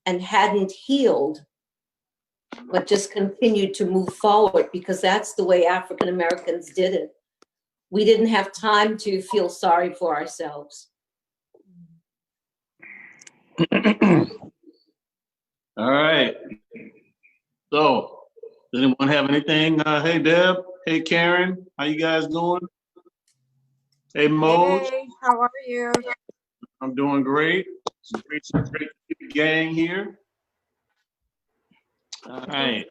and hadn't healed, but just continued to move forward, because that's the way African Americans did it. We didn't have time to feel sorry for ourselves. All right. So, does anyone have anything? Hey, Deb. Hey, Karen. How you guys doing? Hey, Moj. Hey, how are you? I'm doing great. It's great to see the gang here. All right.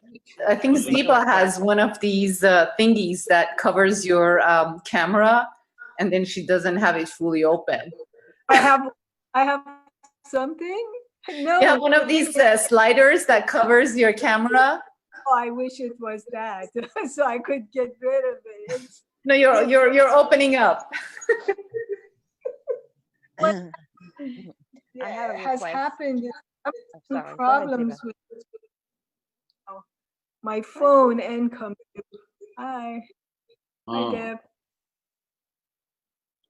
I think Ziba has one of these thingies that covers your camera, and then she doesn't have it fully open. I have something? No. You have one of these sliders that covers your camera. Oh, I wish it was that, so I could get rid of it. No, you're opening up. What has happened is some problems with my phone and computer. Hi. Hi, Deb.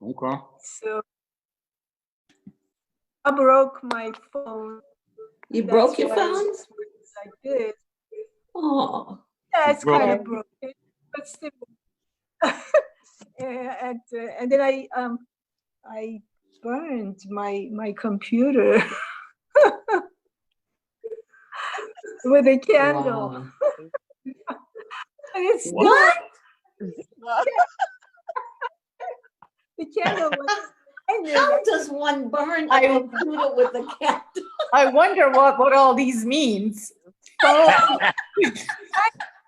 Okay. So I broke my phone. You broke your phone? I did. Oh. Yeah, it's kind of broken, but still. And then I burned my computer with a candle. Wow. And it's still, What? the candle was How does one burn a computer with a candle? I wonder what all these means. Oh,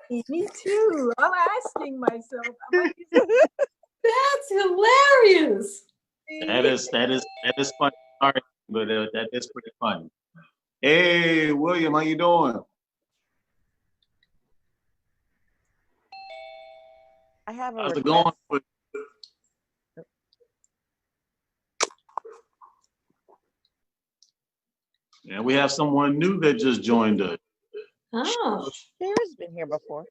me too. I'm asking myself. That's hilarious. That is funny. Sorry, but that is pretty funny. Hey, William, how you doing? How's it going? Yeah, we have someone new that just joined us. Oh. Shira's been here before.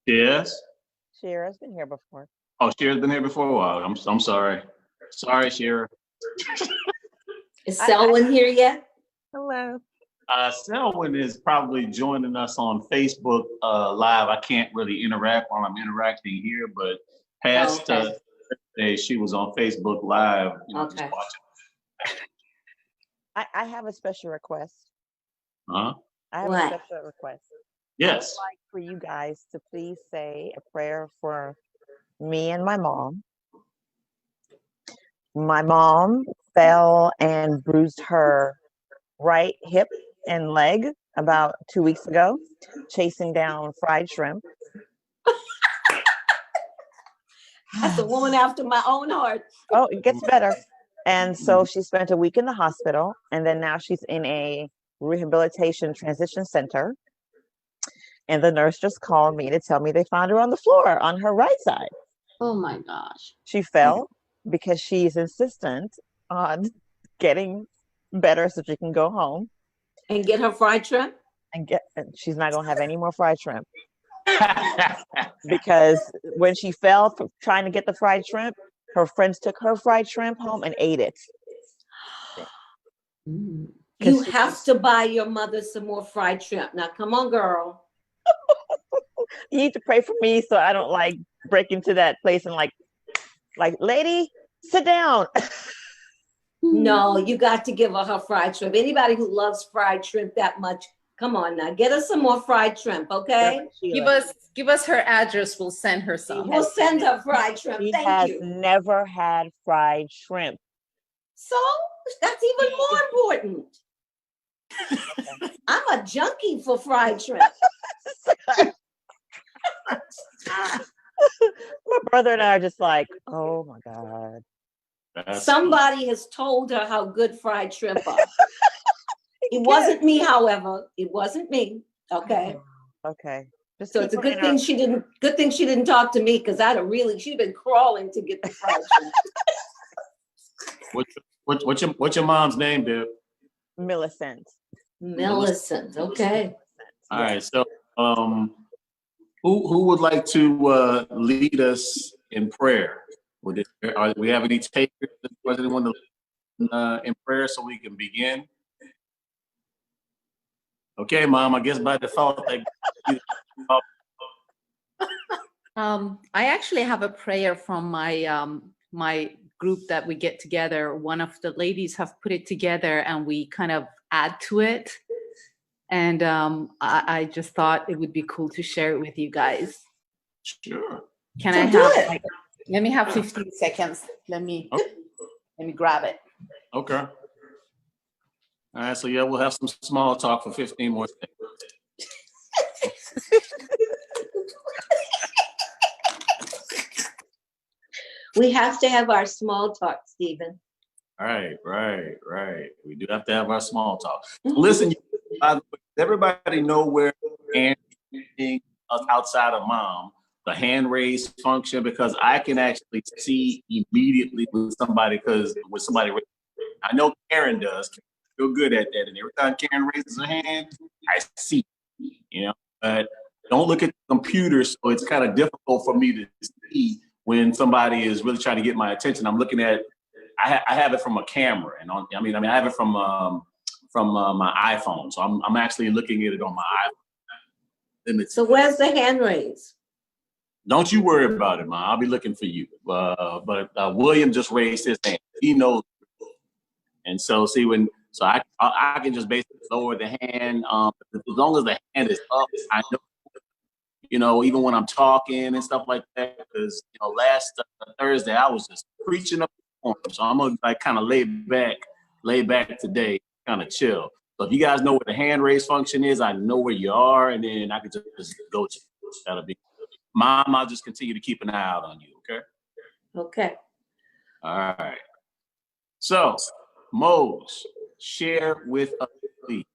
Yes. Shira's been here before. Oh, Shira's been here before. Wow, I'm sorry. Sorry, Shira. Is Selwyn here yet? Hello. Selwyn is probably joining us on Facebook Live. I can't really interact while I'm interacting here, but past day she was on Facebook Live. Just watching. I have a special request. Huh? I have a special request. Yes. I would like for you guys to please say a prayer for me and my mom. My mom fell and bruised her right hip and leg about 2 weeks ago, chasing down fried shrimp. That's a woman after my own heart. Oh, it gets better. And so she spent a week in the hospital, and then now she's in a rehabilitation transition center. And the nurse just called me to tell me they found her on the floor on her right side. Oh my gosh. She fell because she's insistent on getting better so she can go home. And get her fried shrimp? And she's not going to have any more fried shrimp. Because when she fell trying to get the fried shrimp, her friends took her fried shrimp home and ate it. You have to buy your mother some more fried shrimp. Now, come on, girl. You need to pray for me so I don't break into that place and like, lady, sit down. No, you got to give her fried shrimp. Anybody who loves fried shrimp that much, come on now, get us some more fried shrimp, okay? Give us her address. We'll send her some. We'll send her fried shrimp. She Thank has you. never had fried shrimp. So that's even more important. I'm a junkie for fried shrimp. My brother and I are just like, oh my God. Somebody has told her how good fried shrimp are. It wasn't me, however. It wasn't me. Okay. Okay. Just so it's a good thing she didn't talk to me, because she'd been crawling to get the fried shrimp. What's your mom's name, Deb? Millicent. Millicent. Okay. All right. So who would like to lead us in prayer? Do we have any takers? Does anyone in prayer so we can begin? Okay, Mom, I guess by default, I actually have a prayer from my group that we get together. One of the ladies have put it together and we kind of add to it. And I just thought it would be cool to share it with you guys. Sure. Can So I do have it. like, let me have 15 seconds. Let me grab it. Okay. All right, so yeah, we'll have some small talk for 15 more seconds. We have to have our small talk, Stephen. Right. We do have to have our small talk. So listen, by the way, does everybody know where anything outside of Mom, the hand raise function? Because I can actually see immediately when somebody I know Karen does. Feel good at that, and every time Karen raises her hand, I see, but don't look at the computer, so it's kind of difficult for me to see when somebody is really trying to get my attention. I'm looking at, I have it from a camera, and I have it from my iPhone, so I'm actually looking at it on my iPhone. So where's the hand raise? Don't you worry about it, Ma. I'll be looking for you. But William just raised his hand. He knows, and so so I can just basically lower the hand. As long as the hand is up, I know, even when I'm talking and stuff like that, because last Thursday I was just preaching up the storm. So I'm gonna like kind of lay back today, kind of chill. So if you guys know where the hand raise function is, I know where you are, and then I can just go to you. That'll be Mom. I'll just continue to keep an eye out on you. Okay. Okay. All right. So, Mose, share with us, please.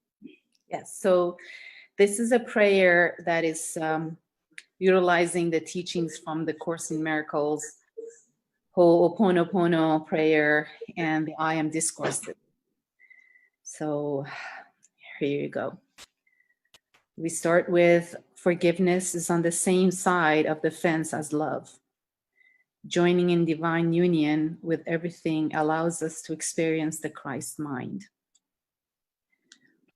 Yes. So this is a prayer that is utilizing the teachings from the Course in Miracles, Ho'oponopono prayer, and the I Am discourses. So here you go. We start with forgiveness is on the same side of the fence as love. Joining in divine union with everything allows us to experience the Christ mind.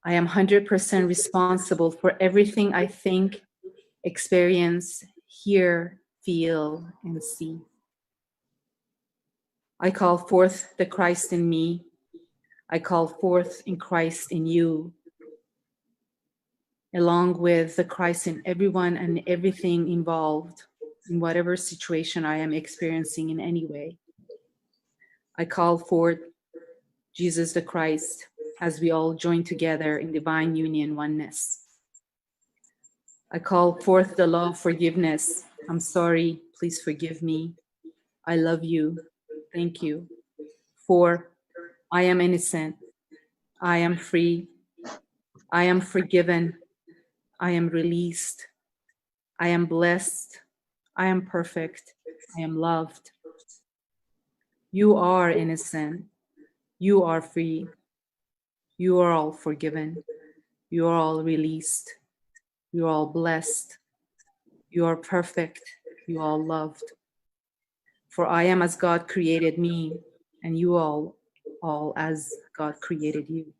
I am 100% responsible for everything I think, experience, hear, feel, and see. I call forth the Christ in me. I call forth in Christ in you, along with the Christ in everyone and everything involved in whatever situation I am experiencing in any way. I call forth Jesus the Christ as we all join together in divine union oneness. I call forth the law of forgiveness. I'm sorry, please forgive me. I love you, thank you. For I am innocent, I am free, I am forgiven, I am released, I am blessed, I am perfect, I am loved. You are innocent, you are free, you are all forgiven, you are all released, you are all blessed, you are perfect, you are all loved. For I am as God created me, and you all as God created you.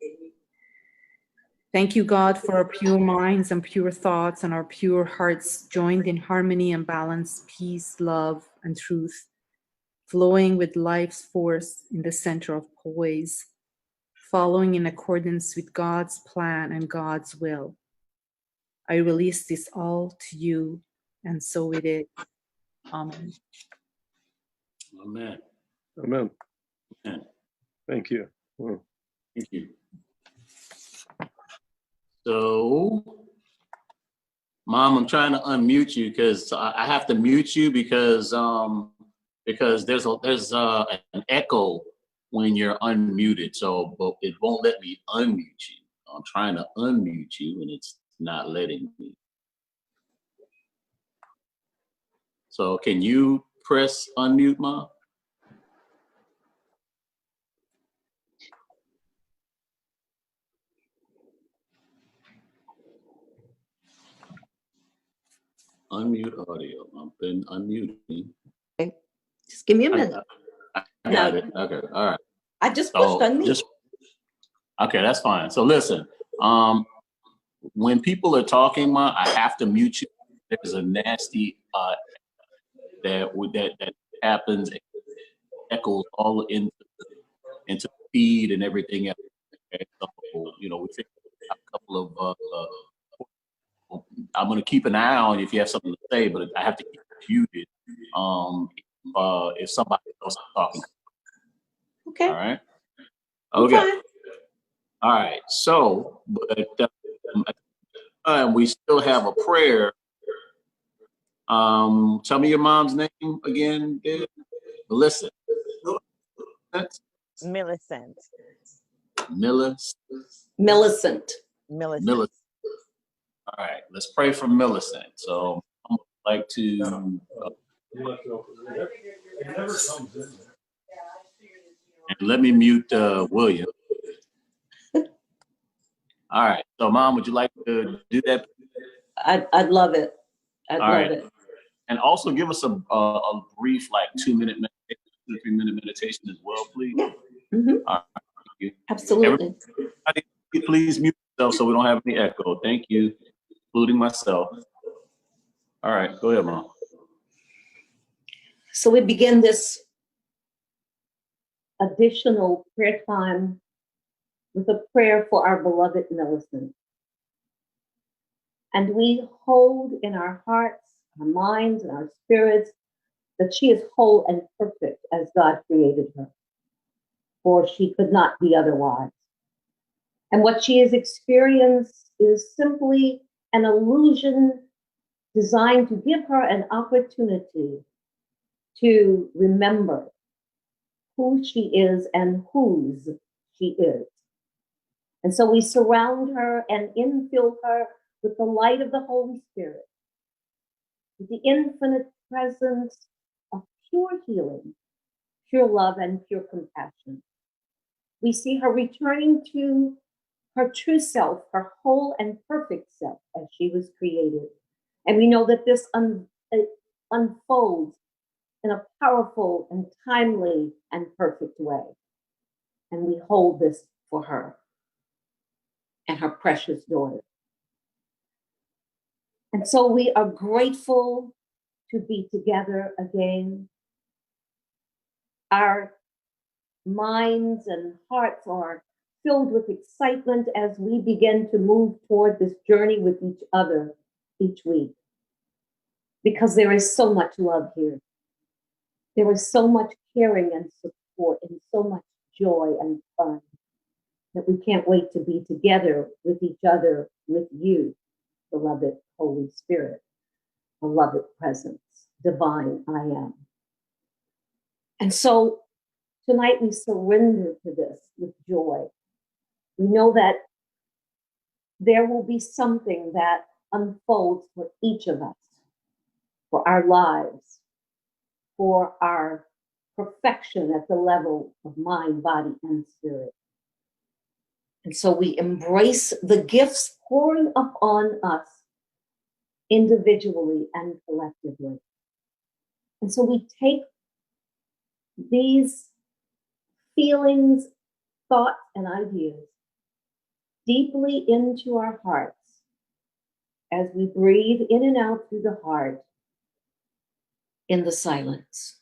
Thank you, God, for our pure minds and pure thoughts and our pure hearts joined in harmony and balance, peace, love, and truth, flowing with life's force in the center of poise, following in accordance with God's plan and God's will. I release this all to you, and so it is. Amen. Amen. Amen. Amen. Thank you. Thank you. So, Mom, I'm trying to unmute you because I have to mute you because there's an echo when you're unmuted. So, but it won't let me unmute you. I'm trying to unmute you and it's not letting me. So, can you press unmute, Mom? Unmute audio. I've been unmuting. Just give me a minute. I got it. Okay. All right. I just pushed on me. Okay, that's fine. So listen, when people are talking, Ma, I have to mute you. There's a nasty that happens, echoes all into the feed and everything else. Okay? So, you know, we think a couple of I'm going to keep an eye on you if you have something to say, but I have to keep it muted if somebody else is talking. Okay. All right. I'm Okay. fine. All right. So, but we still have a prayer. Tell me your mom's name again, Dad. Melissa. Millicent. Millicent. Millicent. Millicent. Millicent. All right. Let's pray for Millicent. So I would like to. And let me mute William. All right. So, Mom, would you like to do that? I'd love it. I'd All love right. it. And also give us a brief, like 2-minute meditation, 2 to 3-minute meditation as well, please. Yeah. Mm-hmm. All right. Thank you. Absolutely. Everybody, please mute yourself so we don't have any echo. Thank you, including myself. All right. Go ahead, Mom. So we begin this additional prayer time with a prayer for our beloved Millicent. And we hold in our hearts, our minds, and our spirits that she is whole and perfect as God created her, for she could not be otherwise. And what she has experienced is simply an illusion designed to give her an opportunity to remember who she is and whose she is. And so we surround her and infill her with the light of the Holy Spirit, with the infinite presence of pure healing, pure love, and pure compassion. We see her returning to her true self, her whole and perfect self as she was created. And we know that this unfolds in a powerful and timely and perfect way. And we hold this for her and her precious daughter. And so we are grateful to be together again. Our minds and hearts are filled with excitement as we begin to move toward this journey with each other each week. Because there is so much love here. There is so much caring and support and so much joy and fun that we can't wait to be together with each other, with you, beloved Holy Spirit, beloved presence, divine I am. And so tonight we surrender to this with joy. We know that there will be something that unfolds for each of us, for our lives, for our perfection at the level of mind, body, and spirit. And so we embrace the gifts pouring upon us individually and collectively. And so we take these feelings, thoughts, and ideas deeply into our hearts as we breathe in and out through the heart in the silence.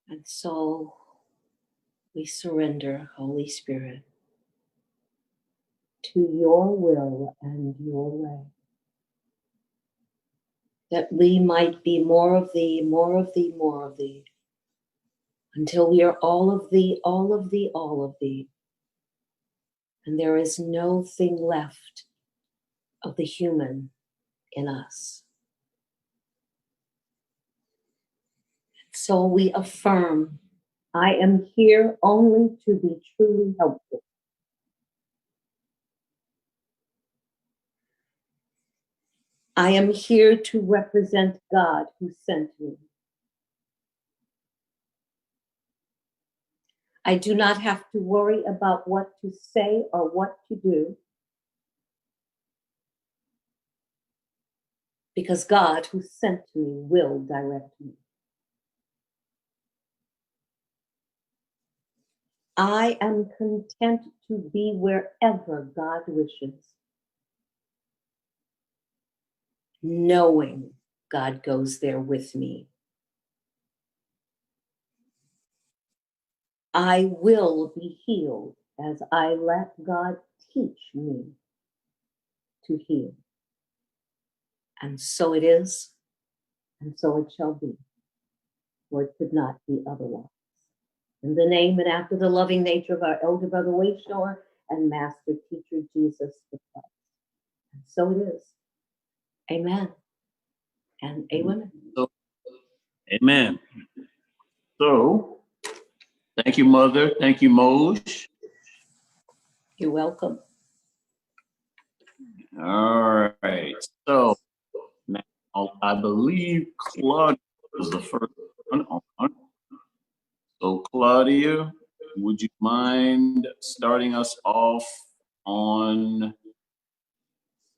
And so we surrender, Holy Spirit, to your will and your way. That we might be more of thee, more of thee, more of thee, until we are all of thee, all of thee, all of thee. And there is no thing left of the human in us. So we affirm, I am here only to be truly helpful. I am here to represent God who sent me. I do not have to worry about what to say or what to do, because God who sent me will direct me. I am content to be wherever God wishes, knowing God goes there with me. I will be healed as I let God teach me to heal. And so it is, and so it shall be, for it could not be otherwise. In the name and after the loving nature of our elder brother Wayshore and master teacher Jesus the Christ. And so it is. Amen. And amen. So, amen. So, thank you, Mother. Thank you, Moj. You're welcome. All right. So, now I believe Claudia was the first one on. So, Claudia, would you mind starting us off on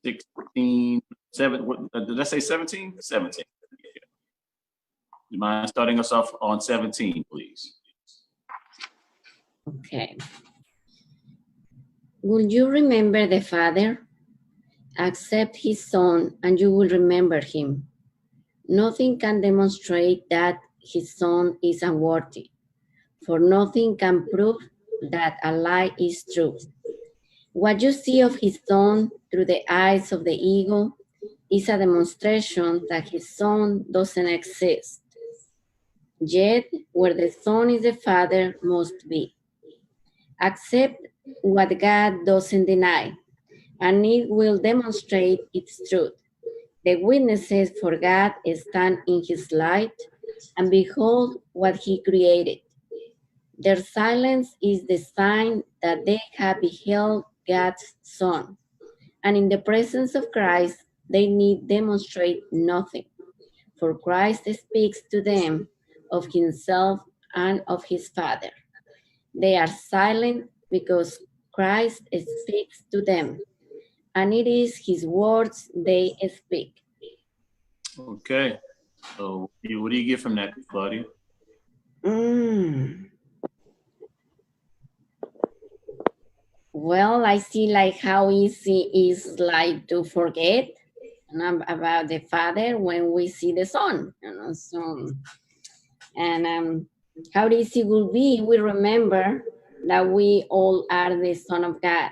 16, 7? What, did I say 17? 17. You mind starting us off on 17, please? Okay. Will you remember the Father? Accept his Son, and you will remember him. Nothing can demonstrate that his Son is unworthy, for nothing can prove that a lie is true. What you see of his Son through the eyes of the ego is a demonstration that his Son doesn't exist. Yet, where the Son is, the Father must be. Accept what God doesn't deny, and it will demonstrate its truth. The witnesses for God stand in his light, and behold what he created. Their silence is the sign that they have beheld God's Son, and in the presence of Christ, they need demonstrate nothing, for Christ speaks to them of himself and of his Father. They are silent because Christ speaks to them, and it is his words they speak. Okay. So, what do you get from that, Claudia? Well, I see like how easy is like to forget about the Father when we see the Son, So, and how easy will be we remember that we all are the Son of God,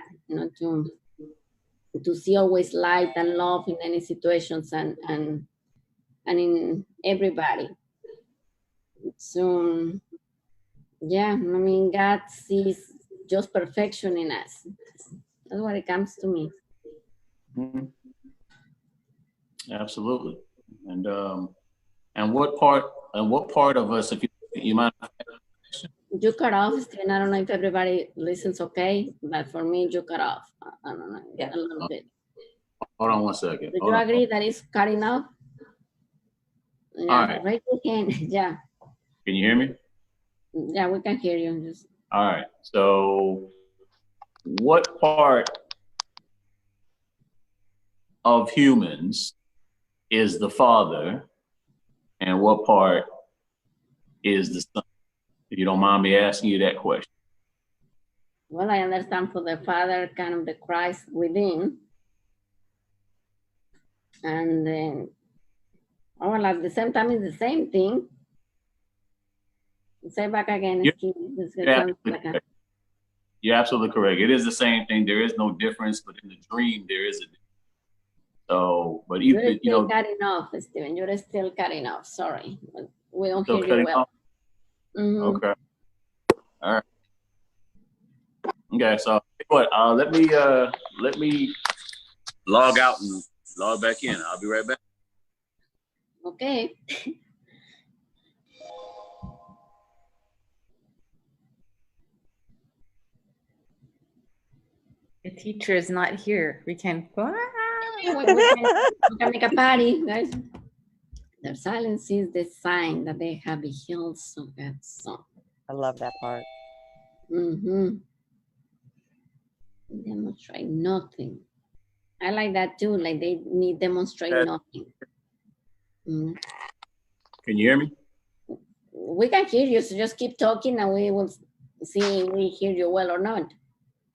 to see always light and love in any situations and in everybody. So yeah, I mean, God sees just perfection in us. That's what it comes to me. Mm-hmm. Absolutely. And what part of us, if you mind? You cut off, Steven. I don't know if everybody listens okay, but for me, you cut off. I don't know, Yeah. a little bit. Hold on one second. Do you agree that it's cutting off? Yeah, all right. Raise your hand. Yeah. Can you hear me? Yeah, we can hear you. All right. So, what part of humans is the Father, and what part is the Son? If you don't mind me asking you that question. Well, I understand for the Father, kind of the Christ within. And then, well, at the same time, it's the same thing. Say back again. You're, Steve. you're absolutely correct. You're absolutely correct. It is the same thing. There is no difference, but in the dream, there is a difference. So, but You're still cutting off, Steven. You're still cutting off. Sorry. We don't hear you well. Okay. All right. Okay, so what? Let me log out and log back in. I'll be right back. Okay. The teacher is not here. We can go. We can make a party, guys. Their silence is the sign that they have beheld so God's son. I love that part. Demonstrate nothing. I like that too. Like they need demonstrate nothing. Can you hear me? We can hear you, so just keep talking and we will see if we hear you well or not.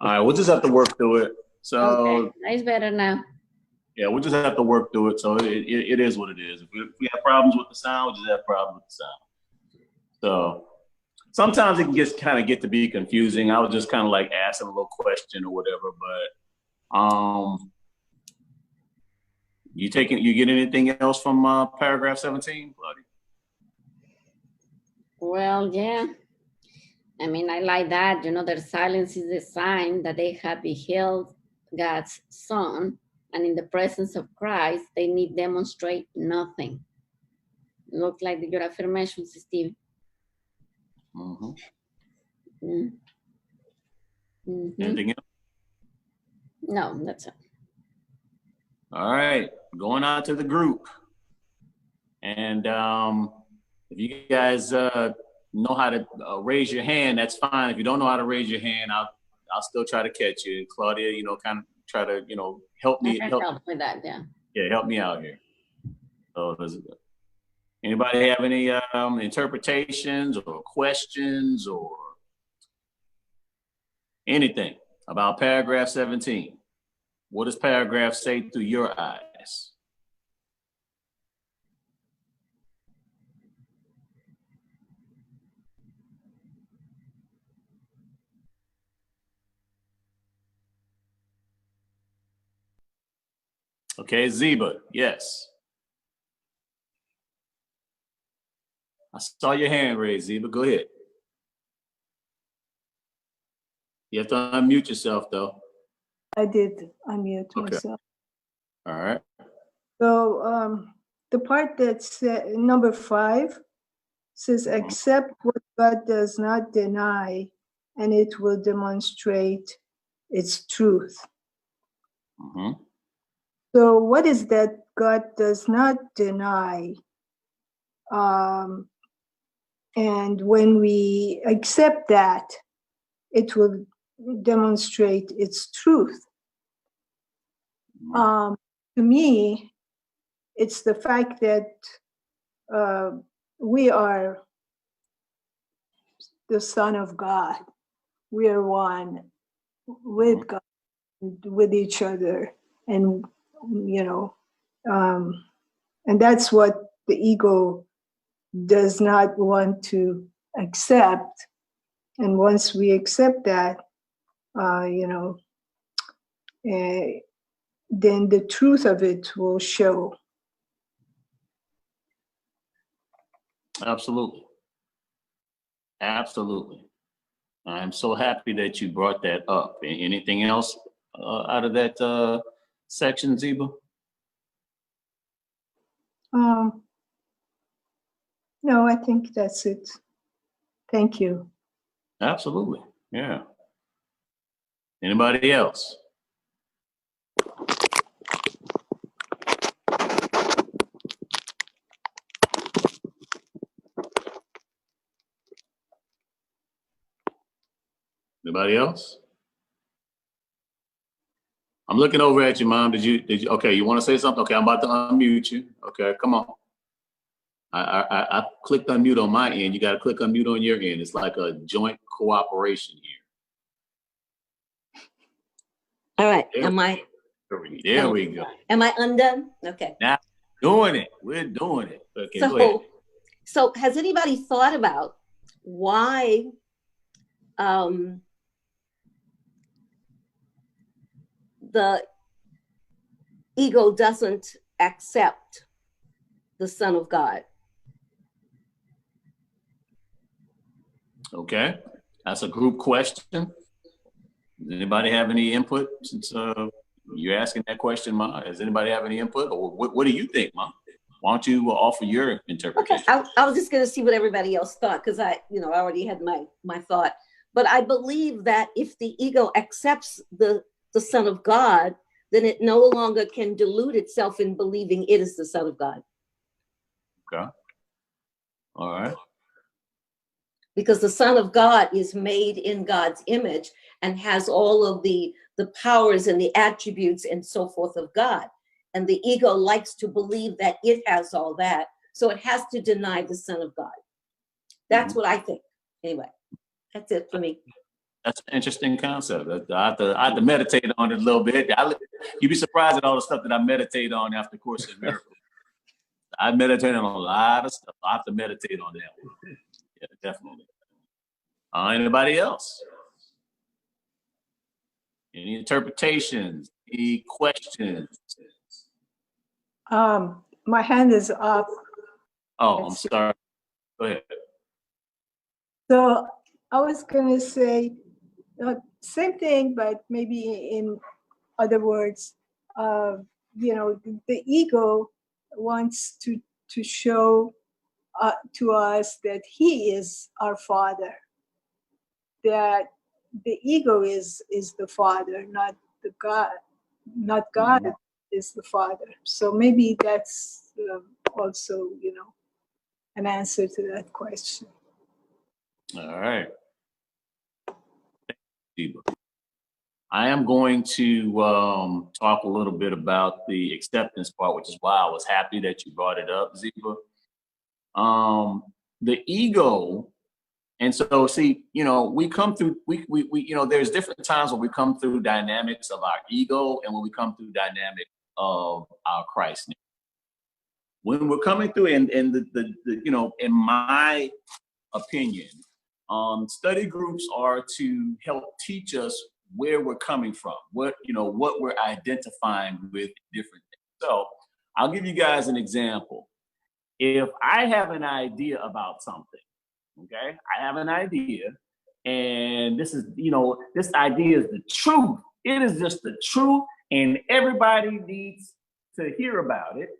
All right, we'll just have to work through it. So okay. It's better now. Yeah, we'll just have to work through it. So it is what it is. If we have problems with the sound, we just have problems with the sound. So sometimes it can just kind of get to be confusing. I was just kind of like asking a little question or whatever, but you get anything else from paragraph 17, Claudia? Well, yeah. I mean, I like that. You know, their silence is a sign that they have beheld God's son, and in the presence of Christ, they need demonstrate nothing. Look like your affirmations, Steve. Anything else? No, that's it. All right, going on to the group. And if you guys know how to raise your hand, that's fine. If you don't know how to raise your hand, I'll still try to catch you. And Claudia, kind of try to, help me. Help with that, yeah. Yeah, help me out here. So anybody have any interpretations or questions or anything about paragraph 17? What does paragraph say through your eyes? Okay, Zeba, yes. I saw your hand raised, Zeba. Go ahead. You have to unmute yourself, though. I did unmute myself. All right. So the part that's number 5 says, accept what God does not deny, and it will demonstrate its truth. So what is that God does not deny? And when we accept that, it will demonstrate its truth. To me, it's the fact that we are the Son of God. We are one with God, with each other, and and that's what the ego does not want to accept. And once we accept that, then the truth of it will show. Absolutely. Absolutely. I'm so happy that you brought that up. Anything else out of that section, Zeba? No, I think that's it. Thank you. Absolutely. Yeah. Anybody else? Anybody else? I'm looking over at you, Mom. Did you? Okay, you want to say something? Okay, I'm about to unmute you. Okay, come on. I clicked unmute on my end. You got to click unmute on your end. It's like a joint cooperation here. All right. There we go. Am I undone? Okay. Now doing it. We're doing it. Okay, go ahead. So has anybody thought about why the ego doesn't accept the Son of God. Okay, that's a group question. Does anybody have any input since you're asking that question, Ma? Does anybody have any input, or what do you think, Ma? Why don't you offer your interpretation? Okay, I was just going to see what everybody else thought, because I already had my thought. But I believe that if the ego accepts the Son of God, then it no longer can delude itself in believing it is the Son of God. Okay. All right. Because the Son of God is made in God's image and has all of the powers and the attributes and so forth of God. And the ego likes to believe that it has all that. So it has to deny the Son of God. That's what I think. Anyway, that's it for me. That's an interesting concept. I have to meditate on it a little bit. You'd be surprised at all the stuff that I meditate on after Course in Miracles. I meditate on a lot of stuff. I have to meditate on that one. Yeah, definitely. Anybody else? Any interpretations? Any questions? My hand is up. Oh, I'm sorry. Go ahead. So I was going to say same thing, but maybe in other words. The ego wants to show to us that he is our Father. That the ego is the Father, not the God. Not God is the Father. So maybe that's also, an answer to that question. All right. I am going to talk a little bit about the acceptance part, which is why I was happy that you brought it up, Ziba. The ego, and so see, we come through, we there's different times when we come through dynamics of our ego and when we come through dynamic of our Christness. When we're coming through, and in my opinion, study groups are to help teach us where we're coming from, what we're identifying with different things. So I'll give you guys an example. If I have an idea about something, okay, I have an idea, and this idea is the truth. It is just the truth, and everybody needs to hear about it.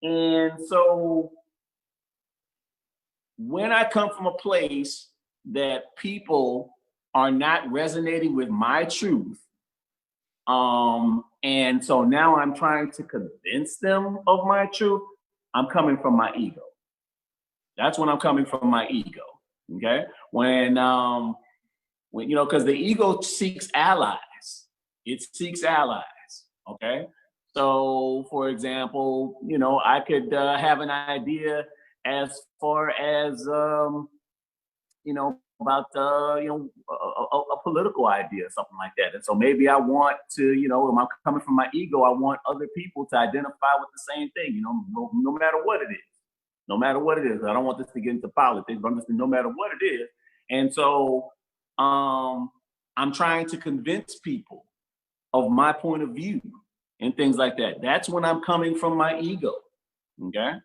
And so when I come from a place that people are not resonating with my truth, and so now I'm trying to convince them of my truth, I'm coming from my ego. That's when I'm coming from my ego. Okay, when because the ego seeks allies. It seeks allies. Okay, so for example, I could have an idea as far as about a political idea, something like that. And so maybe I want to, when I'm coming from my ego, I want other people to identify with the same thing, no matter what it is. No matter what it is. I don't want this to get into politics, but I'm just saying no matter what it is. And so I'm trying to convince people of my point of view and things like that. That's when I'm coming from my ego. Okay.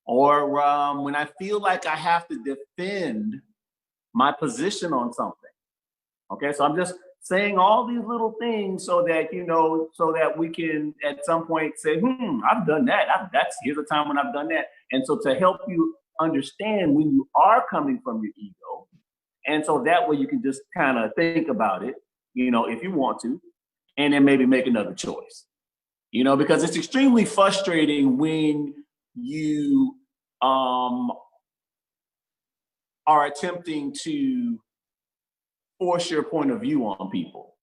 Or when I feel like I have to defend my position on something. Okay, so I'm just saying all these little things so that so that we can at some point say, I've done that. Here's a time when I've done that. And so to help you understand when you are coming from your ego, and so that way you can just kind of think about it, if you want to, and then maybe make another choice. Because it's extremely frustrating when you are attempting to force your point of view on people.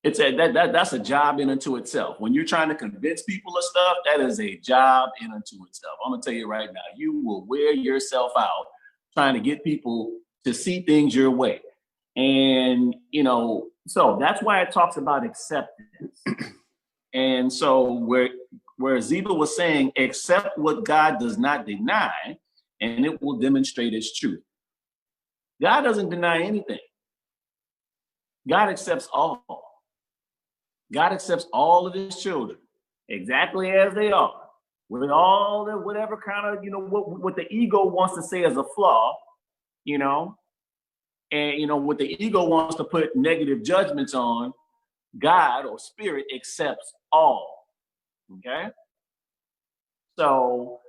That's a job in and to itself. When you're trying to convince people of stuff, that is a job in and to itself. I'm gonna tell you right now, you will wear yourself out trying to get people to see things your way. And so that's why it talks about acceptance. And so where Ziba was saying, accept what God does not deny, and it will demonstrate its truth. God doesn't deny anything. God accepts all. God accepts all of his children exactly as they are, with all the whatever kind of, what the ego wants to say as a flaw, and what the ego wants to put negative judgments on. God or spirit accepts all. Okay. So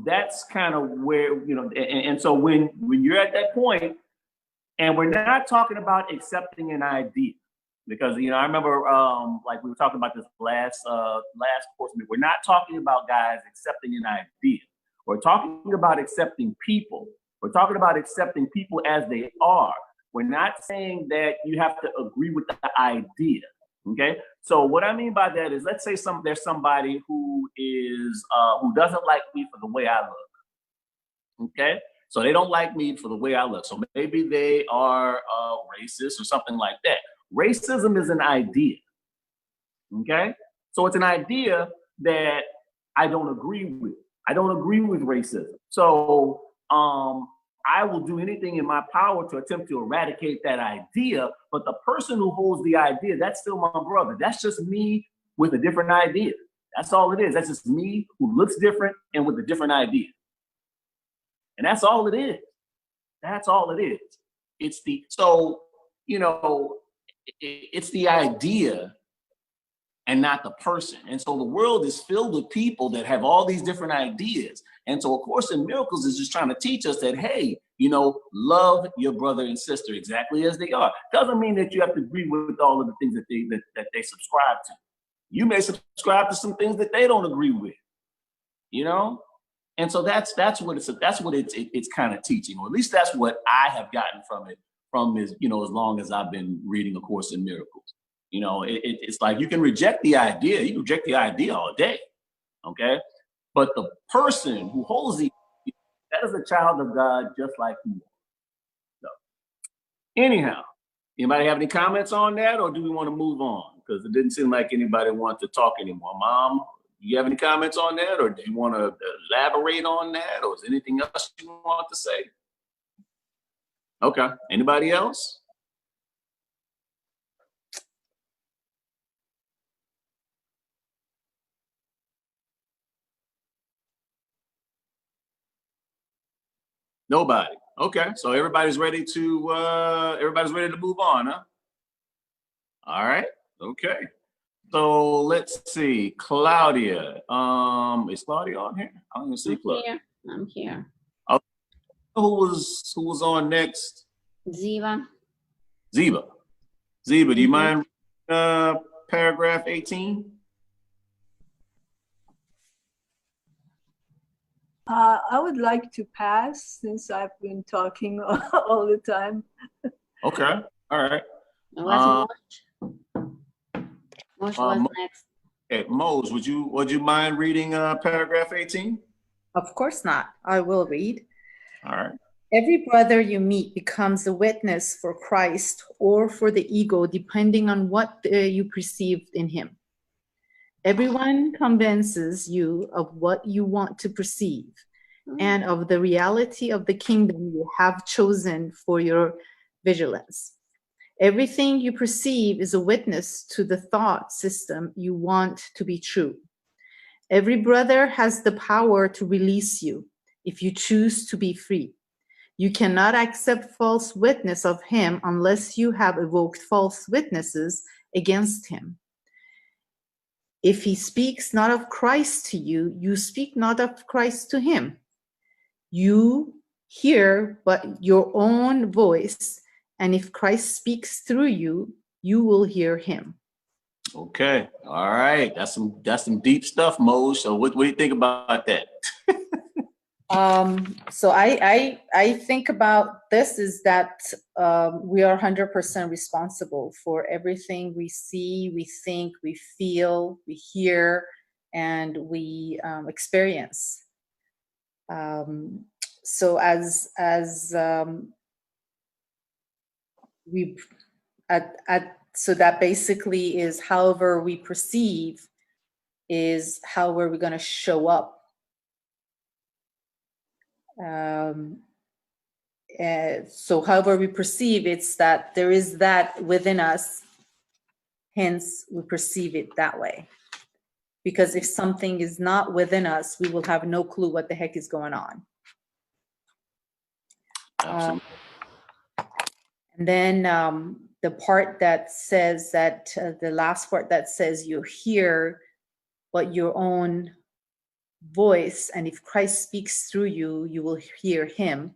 that's kind of where, and so when you're at that point, and we're not talking about accepting an idea, because I remember like we were talking about this last course. We're not talking about guys accepting an idea. We're talking about accepting people. We're talking about accepting people as they are. We're not saying that you have to agree with the idea. Okay. So what I mean by that is, let's say there's somebody who doesn't like me for the way I look. Okay. So they don't like me for the way I look. So maybe they are racist or something like that. Racism is an idea. Okay. So it's an idea that I don't agree with. I don't agree with racism. So I will do anything in my power to attempt to eradicate that idea. But the person who holds the idea, that's still my brother. That's just me with a different idea. That's all it is. That's just me who looks different and with a different idea. And that's all it is. That's all it is. It's the idea and not the person. And so the world is filled with people that have all these different ideas. And so A Course in Miracles is just trying to teach us that, hey, love your brother and sister exactly as they are. Doesn't mean that you have to agree with all of the things that they subscribe to. You may subscribe to some things that they don't agree with, And so that's what it's kind of teaching, or at least that's what I have gotten from it, as long as I've been reading A Course in Miracles. It's like you can reject the idea. You can reject the idea all day, okay? But the person who holds the idea, that is a child of God, just like you are. So, anyhow, anybody have any comments on that, or do we want to move on? Because it didn't seem like anybody wanted to talk anymore. Mom, do you have any comments on that, or do you want to elaborate on that, or is there anything else you want to say? Okay. Anybody else? Nobody. Okay. So everybody's ready to move on, huh? All right. Okay. So let's see. Claudia. Is Claudia on here? I don't even see Claudia. I'm here. Okay. Who was on next? Ziva. Ziva, do you mind paragraph 18? I would like to pass, since I've been talking all the time. Okay. All right. Mosh was next. Okay, Mose, would you mind reading paragraph 18? Of course not. I will read. All right. Every brother you meet becomes a witness for Christ or for the ego, depending on what you perceived in him. Everyone convinces you of what you want to perceive and of the reality of the kingdom you have chosen for your vigilance. Everything you perceive is a witness to the thought system you want to be true. Every brother has the power to release you if you choose to be free. You cannot accept false witness of him unless you have evoked false witnesses against him. If he speaks not of Christ to you, you speak not of Christ to him. You hear but your own voice, and if Christ speaks through you, you will hear him. Okay. All right. That's some deep stuff, Mose. So what do you think about that? So I think about this is that we are 100% responsible for everything we see, we think, we feel, we hear, and we experience. So as we so that basically is however we perceive is how we're going to show up. So however we perceive, it's that there is that within us, hence we perceive it that way. Because if something is not within us, we will have no clue what the heck is going on. Absolutely. And then the part that says that, the last part that says you hear but your own voice, and if Christ speaks through you, you will hear him.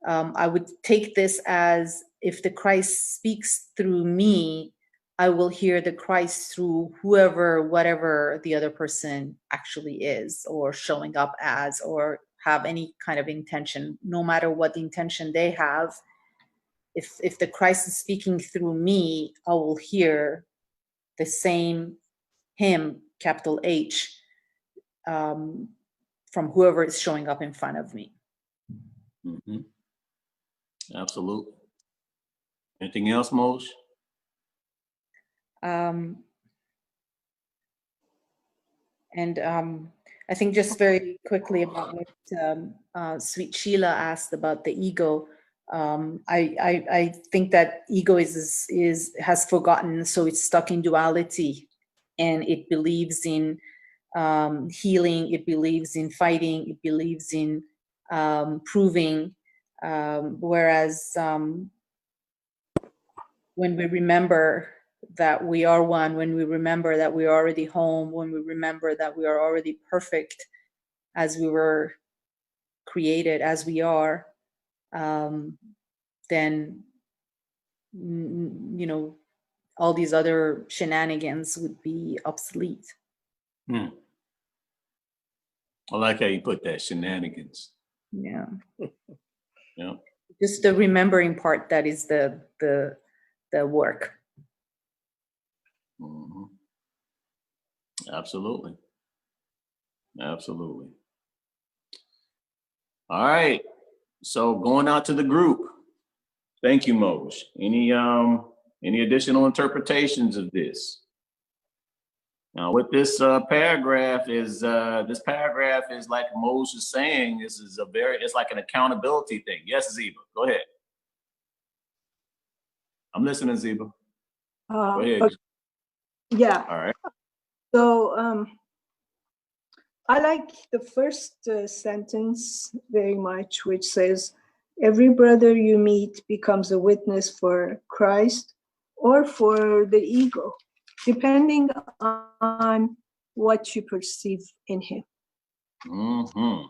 I would take this as, if the Christ speaks through me, I will hear the Christ through whoever, whatever the other person actually is, or showing up as, or have any kind of intention, no matter what the intention they have. If the Christ is speaking through me, I will hear the same him, capital H, from whoever is showing up in front of me. Mm-hmm. Absolutely. Anything else, Moj? I think just very quickly about what Sweet Sheila asked about the ego. I think that ego has forgotten, so it's stuck in duality, and it believes in healing, it believes in fighting, it believes in proving, whereas when we remember that we are one, when we remember that we are already home, when we remember that we are already perfect as we were created, as we are, then, you know, all these other shenanigans would be obsolete. I like how you put that, shenanigans. Yeah. Yeah. Just the remembering part that is the work. Mm-hmm. Absolutely. Absolutely. All right. So going out to the group. Thank you, Moj. Any additional interpretations of this? Now, what this paragraph is like Moj is saying, it's like an accountability thing. Yes, Zeba, go ahead. I'm listening, Zeba. Go ahead. Okay. Yeah. All right. So I like the first sentence very much, which says, every brother you meet becomes a witness for Christ or for the ego, depending on what you perceive in him. Mm-hmm.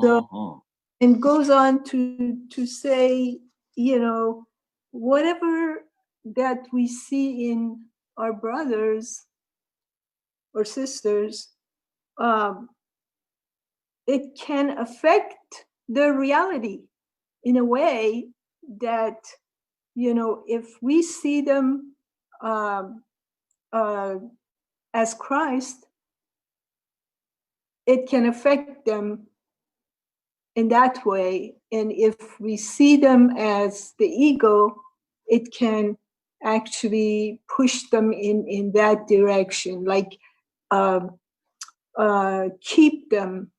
So, and goes on to say, you know, whatever that we see in our brothers or sisters, it can affect their reality in a way that, you know, if we see them as Christ, it can affect them in that way. And if we see them as the ego, it can actually push them in that direction, like keep them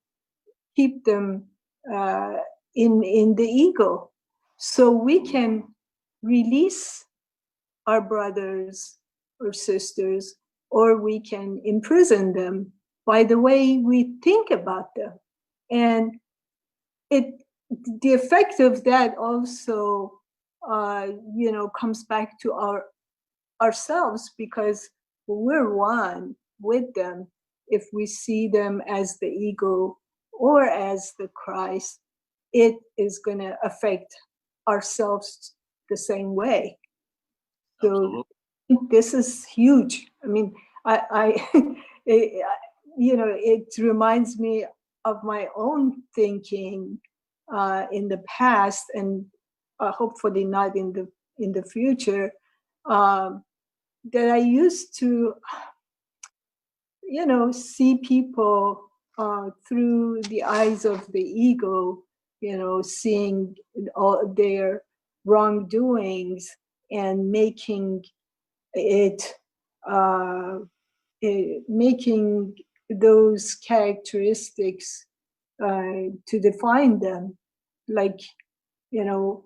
in the ego, so we can release our brothers or sisters, or we can imprison them by the way we think about them. And the effect of that also you know, comes back to ourselves, because we're one with them. If we see them as the ego or as the Christ, it is going to affect ourselves the same way. So Absolutely. this is huge. I mean, you know, it reminds me of my own thinking in the past, and hopefully not in the future, that I used to, you know, see people through the eyes of the ego, you know, seeing all their wrongdoings and making making those characteristics to define them. Like, you know,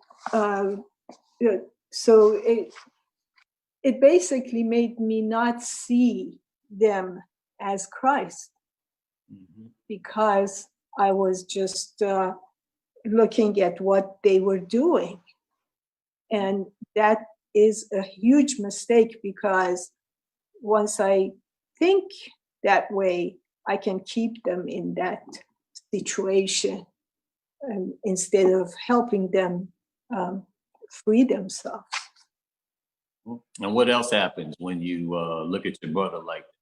so it basically made me not see them as Christ, because I was just looking at what they were doing. And that is a huge mistake, because once I think that way, I can keep them in that situation, instead of helping them free themselves. And what else happens when you look at your brother like that?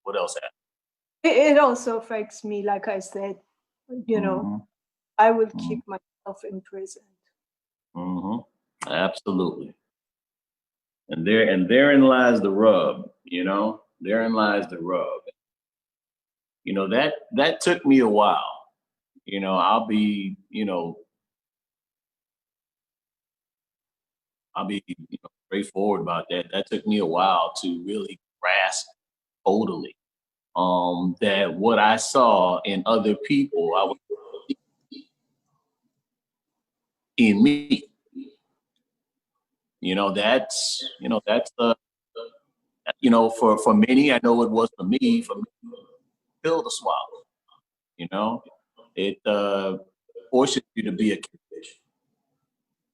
What else happens? It also affects me, like I said, you know, I will keep myself imprisoned. Absolutely. And therein lies the rub, you know, therein lies the rub. You know, that took me a while. You know, I'll be straightforward about that. That took me a while to really grasp totally that what I saw in other people, I was in me. That's for many, I know it was for me pill to swallow. You know, it forces you to be a kid,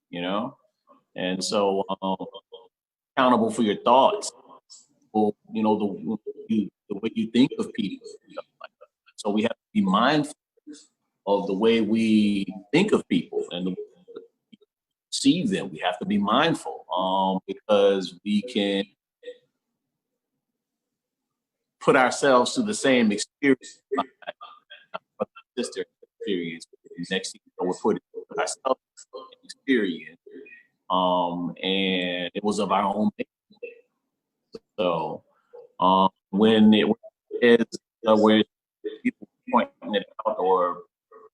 you know, and so accountable for your thoughts, or the way you think of people. So we have to be mindful of the way we think of people and the way we see them. We have to be mindful because we can put ourselves through the same experience, sister experience. Next thing you know, we're putting ourselves in experience, and it was of our own making. So when it is where people pointing it out, or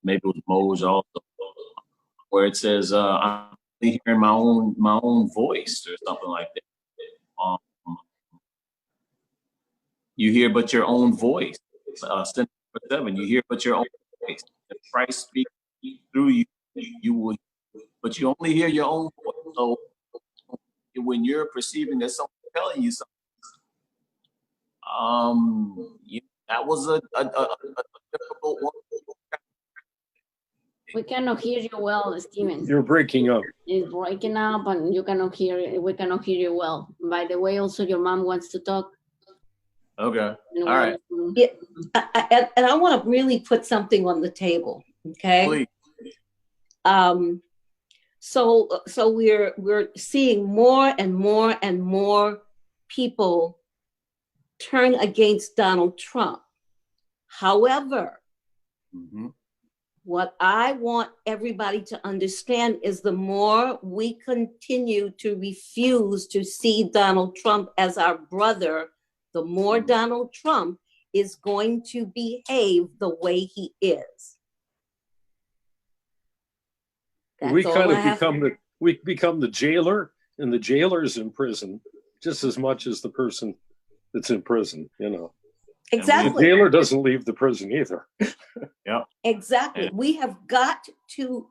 maybe it was Moj also, where it says I'm hearing my own voice or something like that. You hear but your own voice. 7, you hear but your own voice. If Christ speaks through you, you will, but you only hear your own voice. So when you're perceiving that someone's telling you something, that was a difficult one. We cannot hear you well, Stephen. You're breaking up. It's breaking up, and you cannot hear it. We cannot hear you well. By the way, also your mom wants to talk. Okay. All right. Yeah, and I want to really put something on the table. Okay. Please. So we're seeing more and more and more people turn against Donald Trump. However, what I want everybody to understand is the more we continue to refuse to see Donald Trump as our brother, the more Donald Trump is going to behave the way he is. We kind of become the jailer, and the jailer's in prison just as much as the person that's in prison, you know. Exactly. The jailer doesn't leave the prison either. Yeah. Exactly. We have got to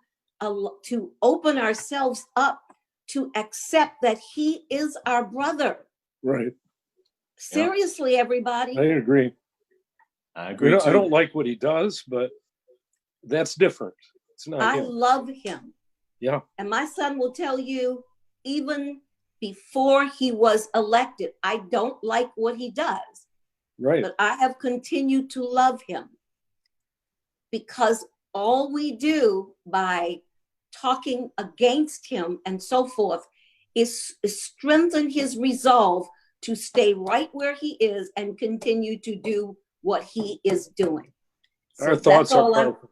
open ourselves up to accept that he is our brother. Right. Seriously, everybody. I agree. I agree. I don't like what he does, but that's different. It's not I him. love him. Yeah. And my son will tell you, even before he was elected, I don't like what he does. Right. But I have continued to love him, because all we do by talking against him and so forth is strengthen his resolve to stay right where he is and continue to do what he is doing. So our thoughts are powerful.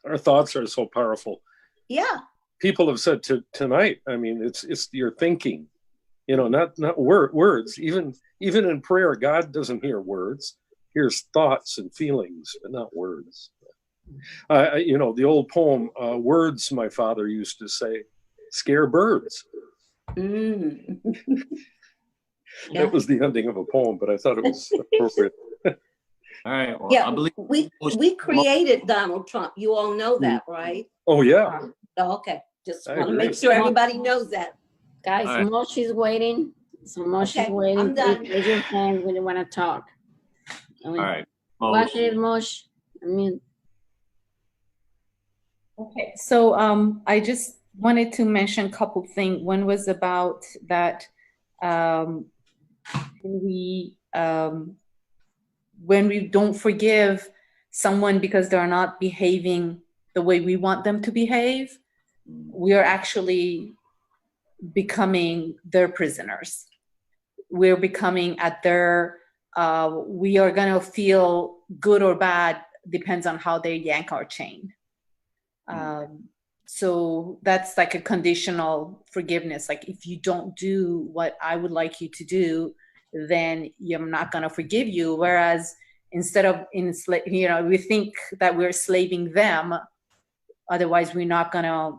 Our thoughts are so powerful. Yeah. People have said tonight, I mean, it's your thinking, not words. Even in prayer, God doesn't hear words. He hears thoughts and feelings, but not words. The old poem, words, my father used to say, scare birds. Yeah. That was the ending of a poem, but I thought it was appropriate. All right. Well, Yeah, I believe we created Donald Trump. You all know that, right? Oh, yeah. Oh, okay. Just I want to agree. make sure everybody knows that. Guys, All right. Mosh is waiting. So Mosh is Okay, waiting. I'm done. Please raise your hand when you want to talk. All right. Go ahead, Mosh. I mean, Okay, so I just wanted to mention a couple things. One was about that when we don't forgive someone because they're not behaving the way we want them to behave, we are actually becoming their prisoners. We're becoming at their, we are going to feel good or bad, depends on how they yank our chain. So that's like a conditional forgiveness. Like, if you don't do what I would like you to do, then I'm not going to forgive you. Whereas instead of we think that we're slaving them, otherwise we're not going to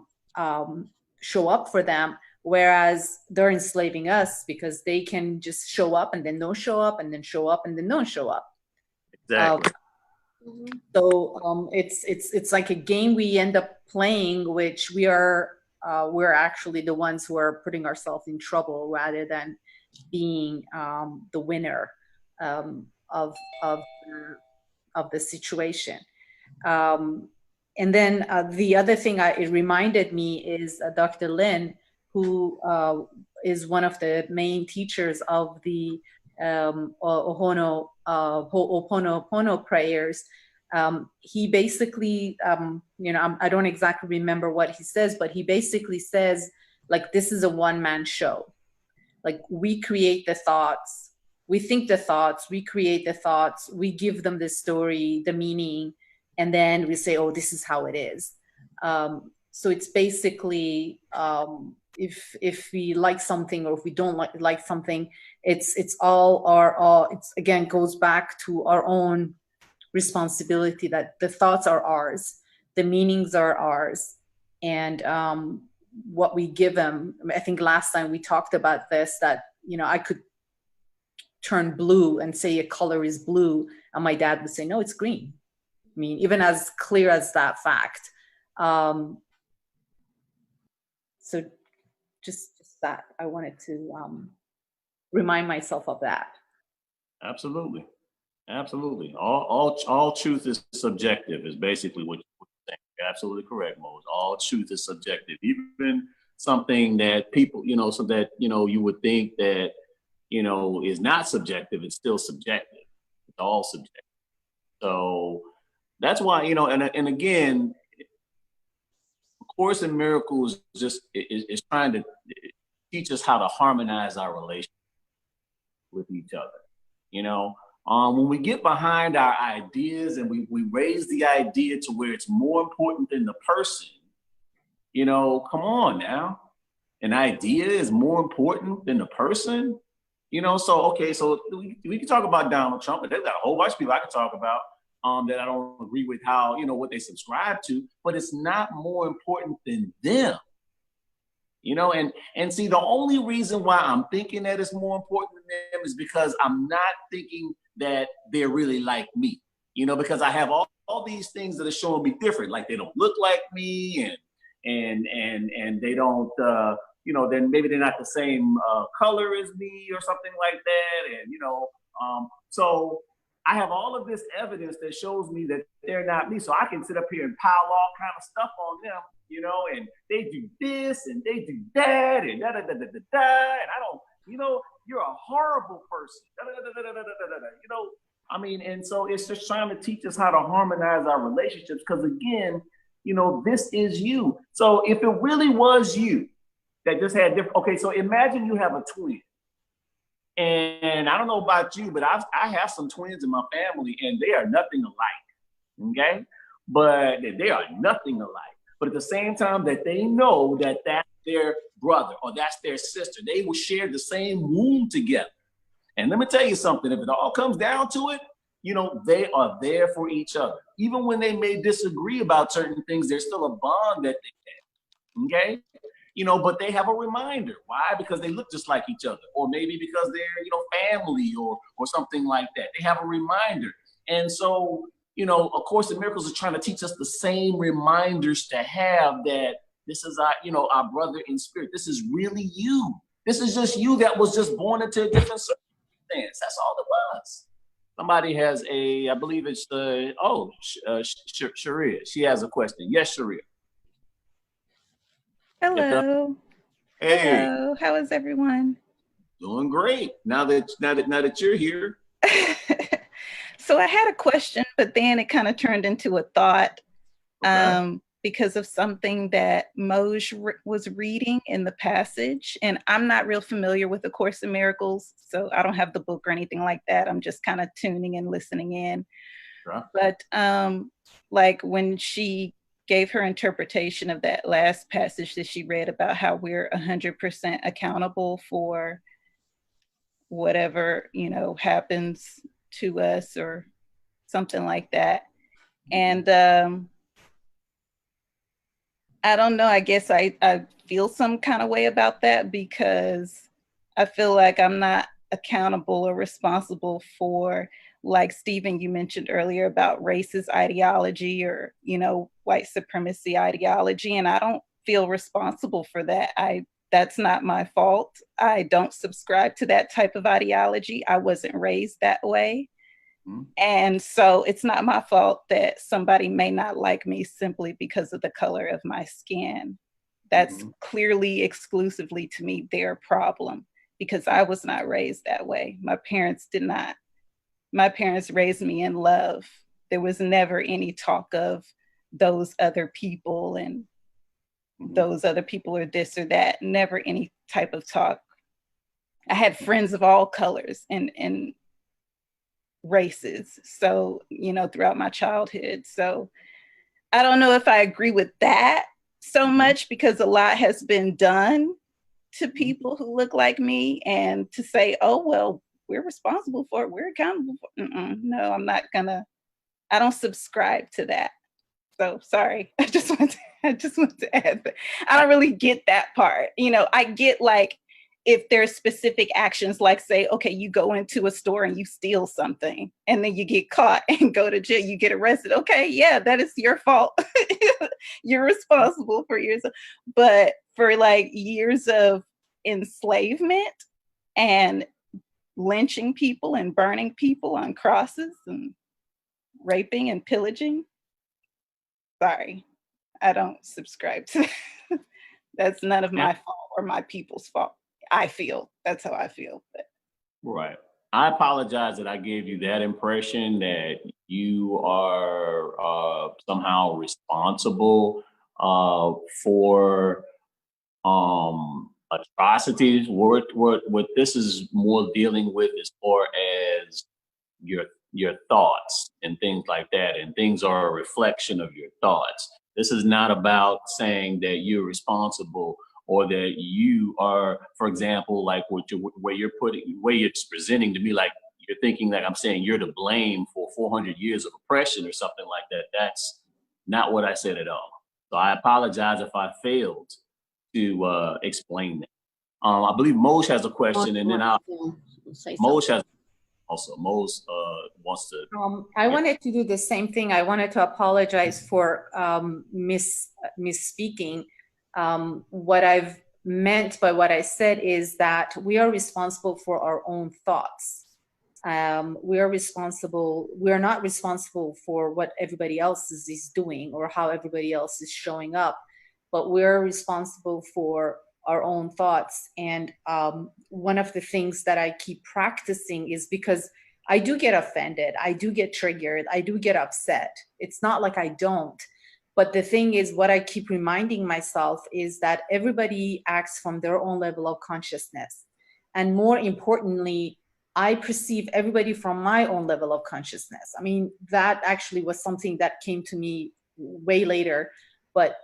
show up for them. Whereas they're enslaving us because they can just show up and then don't show up and then show up and then don't show up. Exactly. So it's like a game we end up playing, which we're actually the ones who are putting ourselves in trouble rather than being the winner of the situation. And then the other thing it reminded me is Dr. Lin, who is one of the main teachers of the Ho'oponopono prayers. He basically, I don't exactly remember what he says, but he basically says, like, this is a one-man show. Like, we create the thoughts, we think the thoughts, we create the thoughts, we give them the story, the meaning, and then we say, oh, this is how it is. So it's basically, if we like something or if we don't like something, it's all again goes back to our own responsibility, that the thoughts are ours, the meanings are ours, and what we give them. I think last time we talked about this, that I could turn blue and say a color is blue, and my dad would say, no, it's green. I mean, even as clear as that fact. So just that I wanted to remind myself of that. Absolutely. Absolutely. All truth is subjective, is basically what you're saying. You're absolutely correct, Mose. All truth is subjective. Even something that people, so that, you would think that, is not subjective, it's still subjective. It's all subjective. So that's why, and again, Course in Miracles is trying to teach us how to harmonize our relationship with each other. When we get behind our ideas and we raise the idea to where it's more important than the person, come on now. An idea is more important than the person, so, okay, so we can talk about Donald Trump, but there's a whole bunch of people I can talk about that I don't agree with how, what they subscribe to, but it's not more important than them. And see, the only reason why I'm thinking that it's more important than them is because I'm not thinking that they're really like me, because I have all these things that are showing me different, like they don't look like me, and they don't, then maybe they're not the same color as me or something like that, and so I have all of this evidence that shows me that they're not me, so I can sit up here and pile all kind of stuff on them. And they do this and they do that and da da da da da da, and I don't, you're a horrible person. Da, da, da, da, da, da, da, da, and so it's just trying to teach us how to harmonize our relationships, because again, this is you. So if it really was you that just had different, okay, so imagine you have a twin. And I don't know about you, but I have some twins in my family, and they are nothing alike, okay? But they are nothing alike. But at the same time that they know that that's their brother or that's their sister, they will share the same womb together. And let me tell you something, if it all comes down to it, they are there for each other. Even when they may disagree about certain things, there's still a bond that they have, okay? But they have a reminder. Why? Because they look just like each other, or maybe because they're, family or something like that. They have a reminder. And so, A Course in Miracles is trying to teach us the same reminders to have, that, This is our, you know, our brother in spirit. This is really you. This is just you that was just born into a different circumstance. That's all it was. Somebody has I believe it's Sharia. She has a question. Yes, Sharia. Hello. Hey. Hello. How is everyone? Doing great. Now that you're here. So I had a question, but then it kind of turned into a thought because of something that Moj was reading in the passage. And I'm not real familiar with the Course in Miracles, so I don't have the book or anything like that. I'm just kind of tuning and listening in. Sure. But like when she gave her interpretation of that last passage that she read about how we're 100% accountable for whatever, you know, happens to us or something like that. And I don't know, I guess I feel some kind of way about that because I feel like I'm not accountable or responsible for, like Stephen, you mentioned earlier about racist ideology or, you know, white supremacy ideology. And I don't feel responsible for that. That's not my fault. I don't subscribe to that type of ideology. I wasn't raised that way. Mm-hmm. And so it's not my fault that somebody may not like me simply because of the color of my skin. That's clearly exclusively to me their problem because I was not raised that way. My parents did not. My parents raised me in love. There was never any talk of those other people and those other people are this or that, never any type of talk. I had friends of all colors and races. So, you know, throughout my childhood. So I don't know if I agree with that so much because a lot has been done to people who look like me and to say, oh, well, we're responsible for it. We're accountable for it. No, I don't subscribe to that. So sorry. I just want to add that. I don't really get that part. You know, I get like if there's specific actions, like say, okay, you go into a store and you steal something and then you get caught and go to jail, you get arrested. Okay, yeah, that is your fault. You're responsible for yourself. But for like years of enslavement and lynching people and burning people on crosses and raping and pillaging, sorry, I don't subscribe to that. That's none of my fault or my people's fault. I feel that's how I feel. But. Right. I apologize that I gave you that impression that you are somehow responsible for atrocities. What this is more dealing with as far as your thoughts and things like that, and things are a reflection of your thoughts. This is not about saying that you're responsible or that you are, for example, like where you're presenting to me, like you're thinking that I'm saying you're to blame for 400 years of oppression or something like that. That's not what I said at all. So I apologize if I failed to explain that. I believe Moj has a question, and then Moj has also. Moj wants to. I wanted to do the same thing. I wanted to apologize for misspeaking. What I've meant by what I said is that we are responsible for our own thoughts. We are not responsible for what everybody else is doing or how everybody else is showing up, but we're responsible for our own thoughts. And one of the things that I keep practicing is because I do get offended, I do get triggered, I do get upset. It's not like I don't. But the thing is, what I keep reminding myself is that everybody acts from their own level of consciousness. And more importantly, I perceive everybody from my own level of consciousness. I mean, that actually was something that came to me way later, but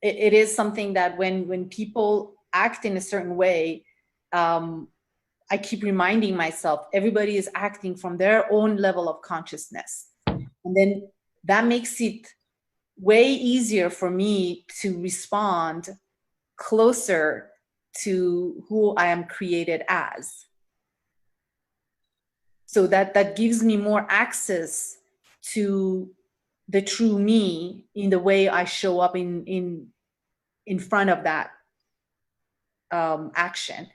it is something that when people act in a certain way, I keep reminding myself, everybody is acting from their own level of consciousness. And then that makes it way easier for me to respond closer to who I am created as. So that gives me more access to the true me in the way I show up in in front of that action.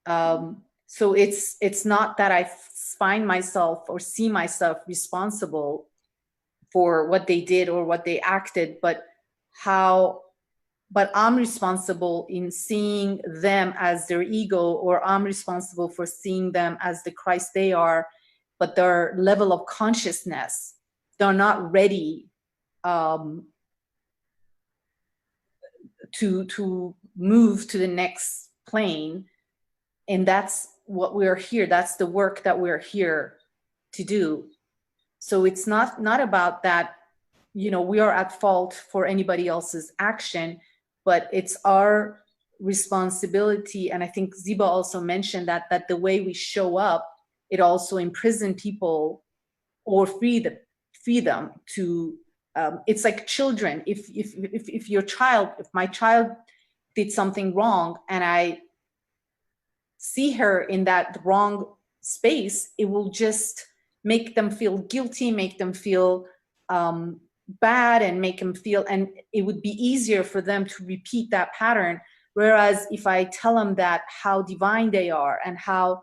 So it's not that I find myself or see myself responsible for what they did or what they acted, but I'm responsible in seeing them as their ego, or I'm responsible for seeing them as the Christ they are, but their level of consciousness, they're not ready to move to the next plane. And that's what we're here. That's the work that we're here to do. So it's not about that, we are at fault for anybody else's action, but it's our responsibility. And I think Ziba also mentioned that the way we show up, it also imprison people or free them to, it's like children. If my child did something wrong and I see her in that wrong space, it will just make them feel guilty, make them feel bad, and make them feel, and it would be easier for them to repeat that pattern. Whereas if I tell them that how divine they are and how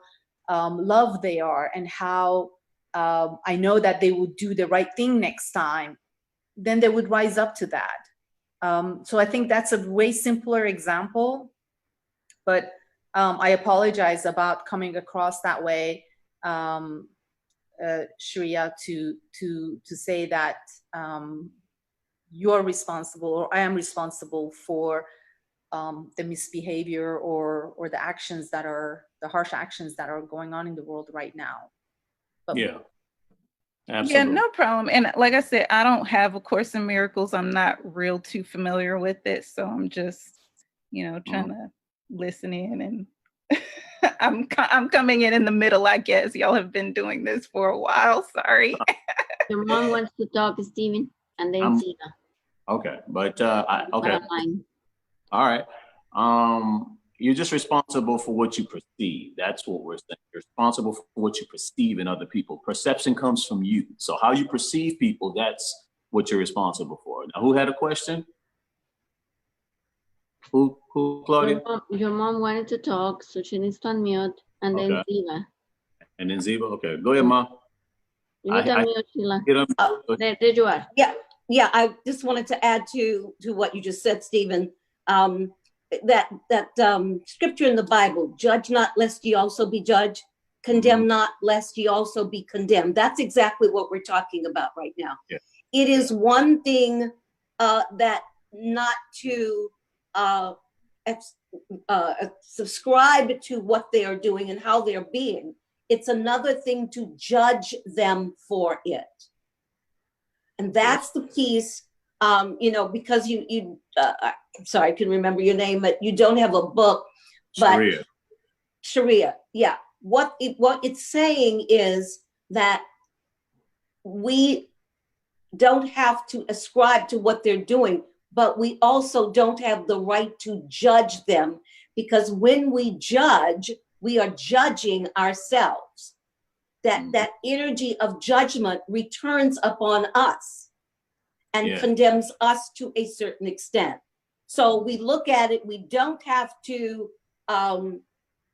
loved they are and how I know that they would do the right thing next time, then they would rise up to that. So I think that's a way simpler example, but I apologize about coming across that way, Sharia, to say that you're responsible or I am responsible for the misbehavior or the actions that are the harsh actions that are going on in the world right now. But yeah, absolutely. Yeah, no problem. And like I said, I don't have A Course in Miracles. I'm not real too familiar with it, so I'm just, trying to listen in, and I'm coming in the middle, I guess. Y'all have been doing this for a while. Sorry. Your mom wants to talk, Stephen, and then Tina. Okay, but okay. All right. You're just responsible for what you perceive. That's what we're saying. You're responsible for what you perceive in other people. Perception comes from you. So how you perceive people, that's what you're responsible for. Now, who had a question? Who, Claudia? Your mom wanted to talk, so she needs to unmute, and then Ziva. And then Ziva? Okay, go ahead, Ma. You need to unmute, Sheila. There you are. Yeah, I just wanted to add to what you just said, Stephen. That scripture in the Bible, judge not lest ye also be judged, condemn not lest ye also be condemned. That's exactly what we're talking about right now. Yeah. It is one thing that not to subscribe to what they are doing and how they're being. It's another thing to judge them for it. And that's the piece, because you I'm sorry, I can remember your name, but you don't have a book. But Sharia, yeah. What it's saying is that we don't have to ascribe to what they're doing, but we also don't have the right to judge them, because when we judge, we are judging ourselves. That energy of judgment returns upon us and condemns us to a certain extent. So we look at it, we don't have to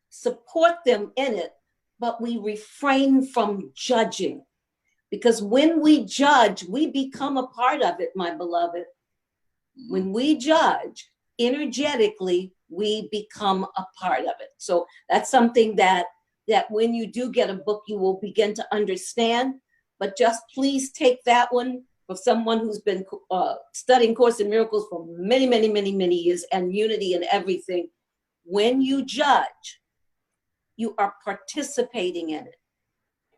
support them in it, but we refrain from judging. Because when we judge, we become a part of it, my beloved. When we judge, energetically, we become a part of it. So that's something that when you do get a book, you will begin to understand. But just please take that one for someone who's been studying Course in Miracles for many, many, many, many years, and unity and everything. When you judge, you are participating in it.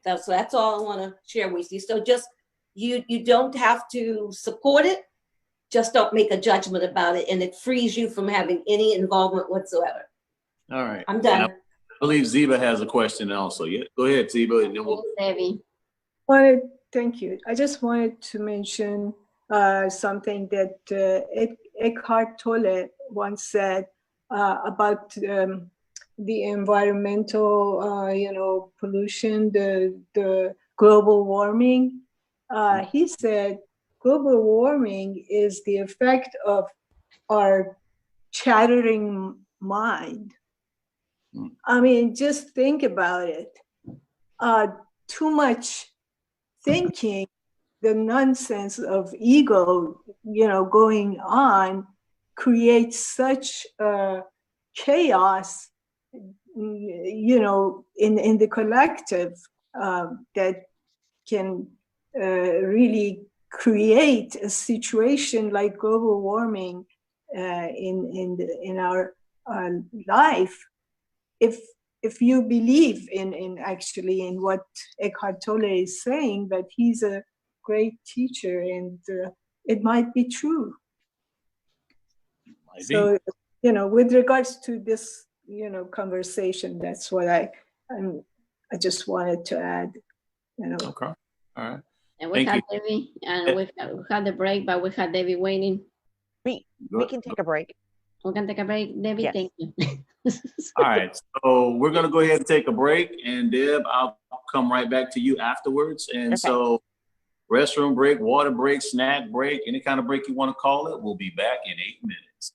So that's all I want to share with you. So just, you don't have to support it. Just don't make a judgment about it, and it frees you from having any involvement whatsoever. All right. I'm done. And I believe Ziba has a question also. Yeah, go ahead, Ziba, and then we'll. Thank you. I just wanted to mention something that Eckhart Tolle once said about the environmental, pollution, the global warming. He said, global warming is the effect of our chattering mind. Mm. I mean, just think about it. Too much thinking, the nonsense of ego, going on, creates such chaos, in the collective, that can really create a situation like global warming in our life. If you believe in actually in what Eckhart Tolle is saying, that he's a great teacher, and it might be true. So, with regards to this, conversation, that's what I just wanted to add. Okay. All right. And we Thank had you. Debbie, and we had the break, but we had Debbie waiting. We can take a break. We can take a break, Debbie. Yes. Thank you. All right. So we're going to go ahead and take a break. And Deb, I'll come right back to you afterwards. And Okay. so restroom break, water break, snack break, any kind of break you want to call it. We'll be back in 8 minutes.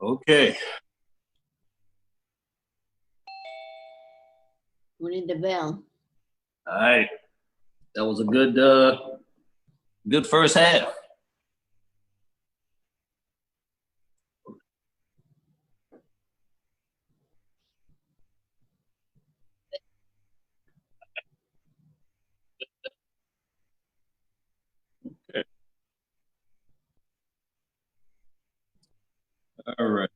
Okay. We need the bell. All right. That was a good first half. Okay. All right.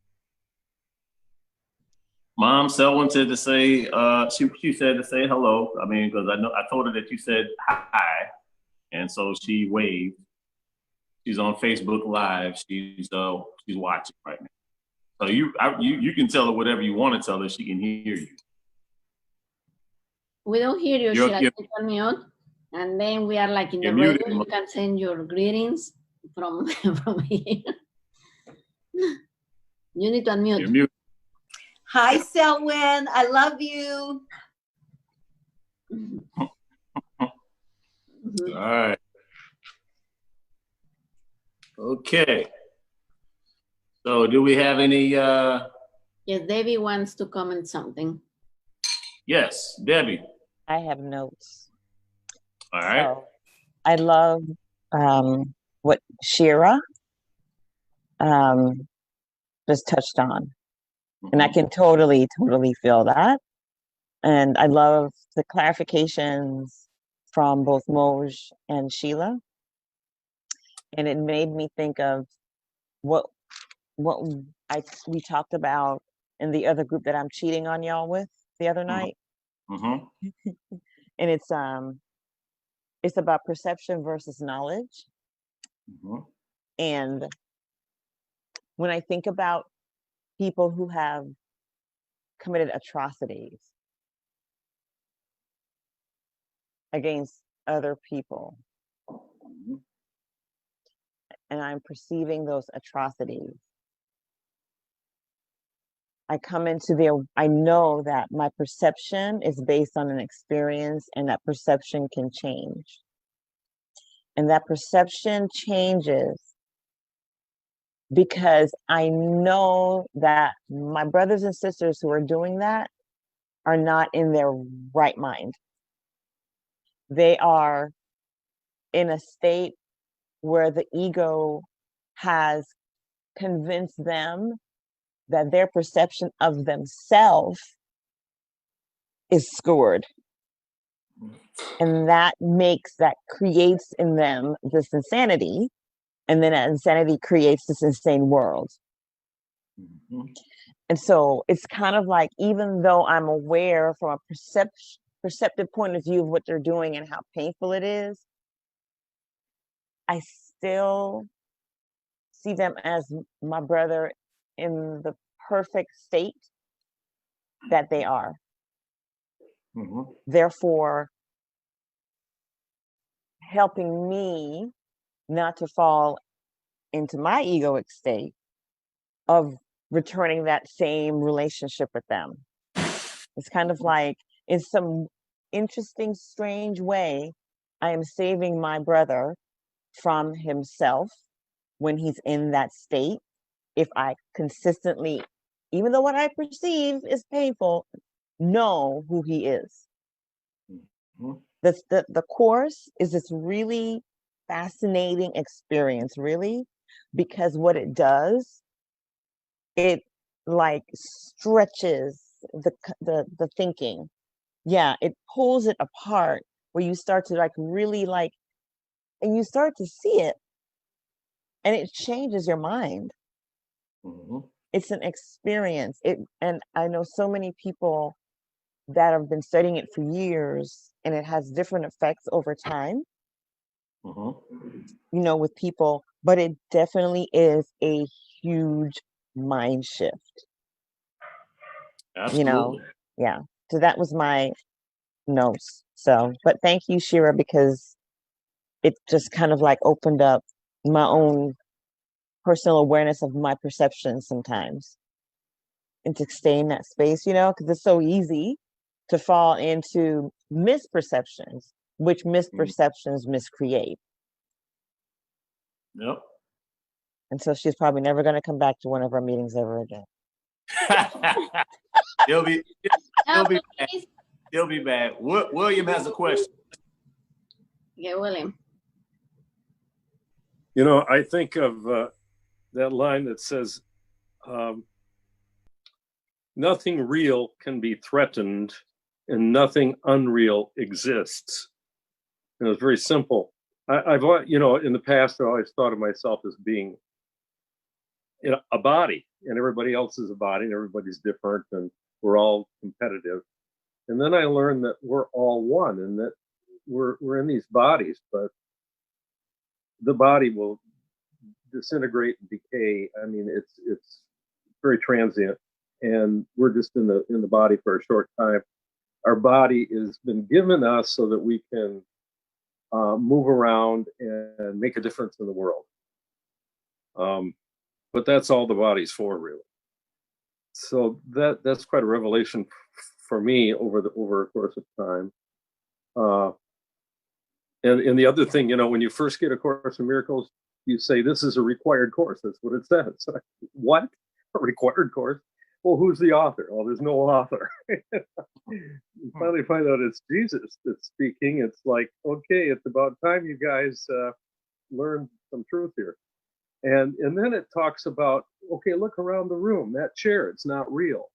Mom, Selwyn said to say, she said to say hello. I mean, because I told her that you said hi, and so she waved. She's on Facebook Live. She's watching right now. So you can tell her whatever you want to tell her. She can hear you. We don't hear you, You're- Sheila. you're- Can you turn me on? And then we are like in the You're radio. muted, You can send your greetings from from here. You need to unmute. You're muted. Hi, Selwyn. I love you. Mhm. All right. Okay. So do we have any? Yes, Debbie wants to comment something. Yes, Debbie. I have notes. All right. So I love what Shira just touched on. And I can totally feel that. And I love the clarifications from both Moj and Sheila. And it made me think of what we talked about in the other group that I'm cheating on y'all with the other night. Mm-hmm. And it's about perception versus knowledge. Mm-hmm. And when I think about people who have committed atrocities against other people, and I'm perceiving those atrocities, I know that my perception is based on an experience, and that perception can change. And that perception changes because I know that my brothers and sisters who are doing that are not in their right mind. They are in a state where the ego has convinced them that their perception of themselves is scored. And that creates in them this insanity. And then that insanity creates this insane world. Mm-hmm. And so it's kind of like, even though I'm aware from a perceptive point of view of what they're doing and how painful it is, I still see them as my brother in the perfect state that they are. Mm-hmm. Therefore, helping me not to fall into my egoic state of returning that same relationship with them. It's kind of like, in some interesting, strange way, I am saving my brother from himself when he's in that state, if I consistently, even though what I perceive is painful, know who he is. Mhm. The course is this really fascinating experience, really, because what it does, it like stretches the thinking. Yeah, it pulls it apart where you start to like really like, and you start to see it, and it changes your mind. Mhm. It's an experience. And I know so many people that have been studying it for years, and it has different effects over time, Mhm. you know, with people, but it definitely is a huge mind shift, you know. Absolutely. Yeah. So that was my notes. So, but thank you, Shira, because it just kind of like opened up my own personal awareness of my perceptions sometimes, and to stay in that space, you know, because it's so easy to fall into misperceptions, which misperceptions miscreate. Yep. And so she's probably never going to come back to one of our meetings ever again. He'll be No, back. please. He'll be back. William has a question. Okay, William. You know, I think of that line that says, nothing real can be threatened and nothing unreal exists. And it's very simple. I've, you know, in the past, I always thought of myself as being a body, and everybody else is a body, and everybody's different, and we're all competitive. And then I learned that we're all one, and that we're in these bodies, but the body will disintegrate and decay. I mean, it's very transient, and we're just in the body for a short time. Our body has been given us so that we can move around and make a difference in the world. But that's all the body's for, really. So that's quite a revelation for me over a course of time. And the other thing, you know, when you first get A Course in Miracles, you say this is a required course. That's what it says. What? A required course? Well, who's the author? Well, there's no author. You finally find out it's Jesus that's speaking. It's like, okay, it's about time you guys learn some truth here. And then it talks about, okay, look around the room. That chair, it's not real.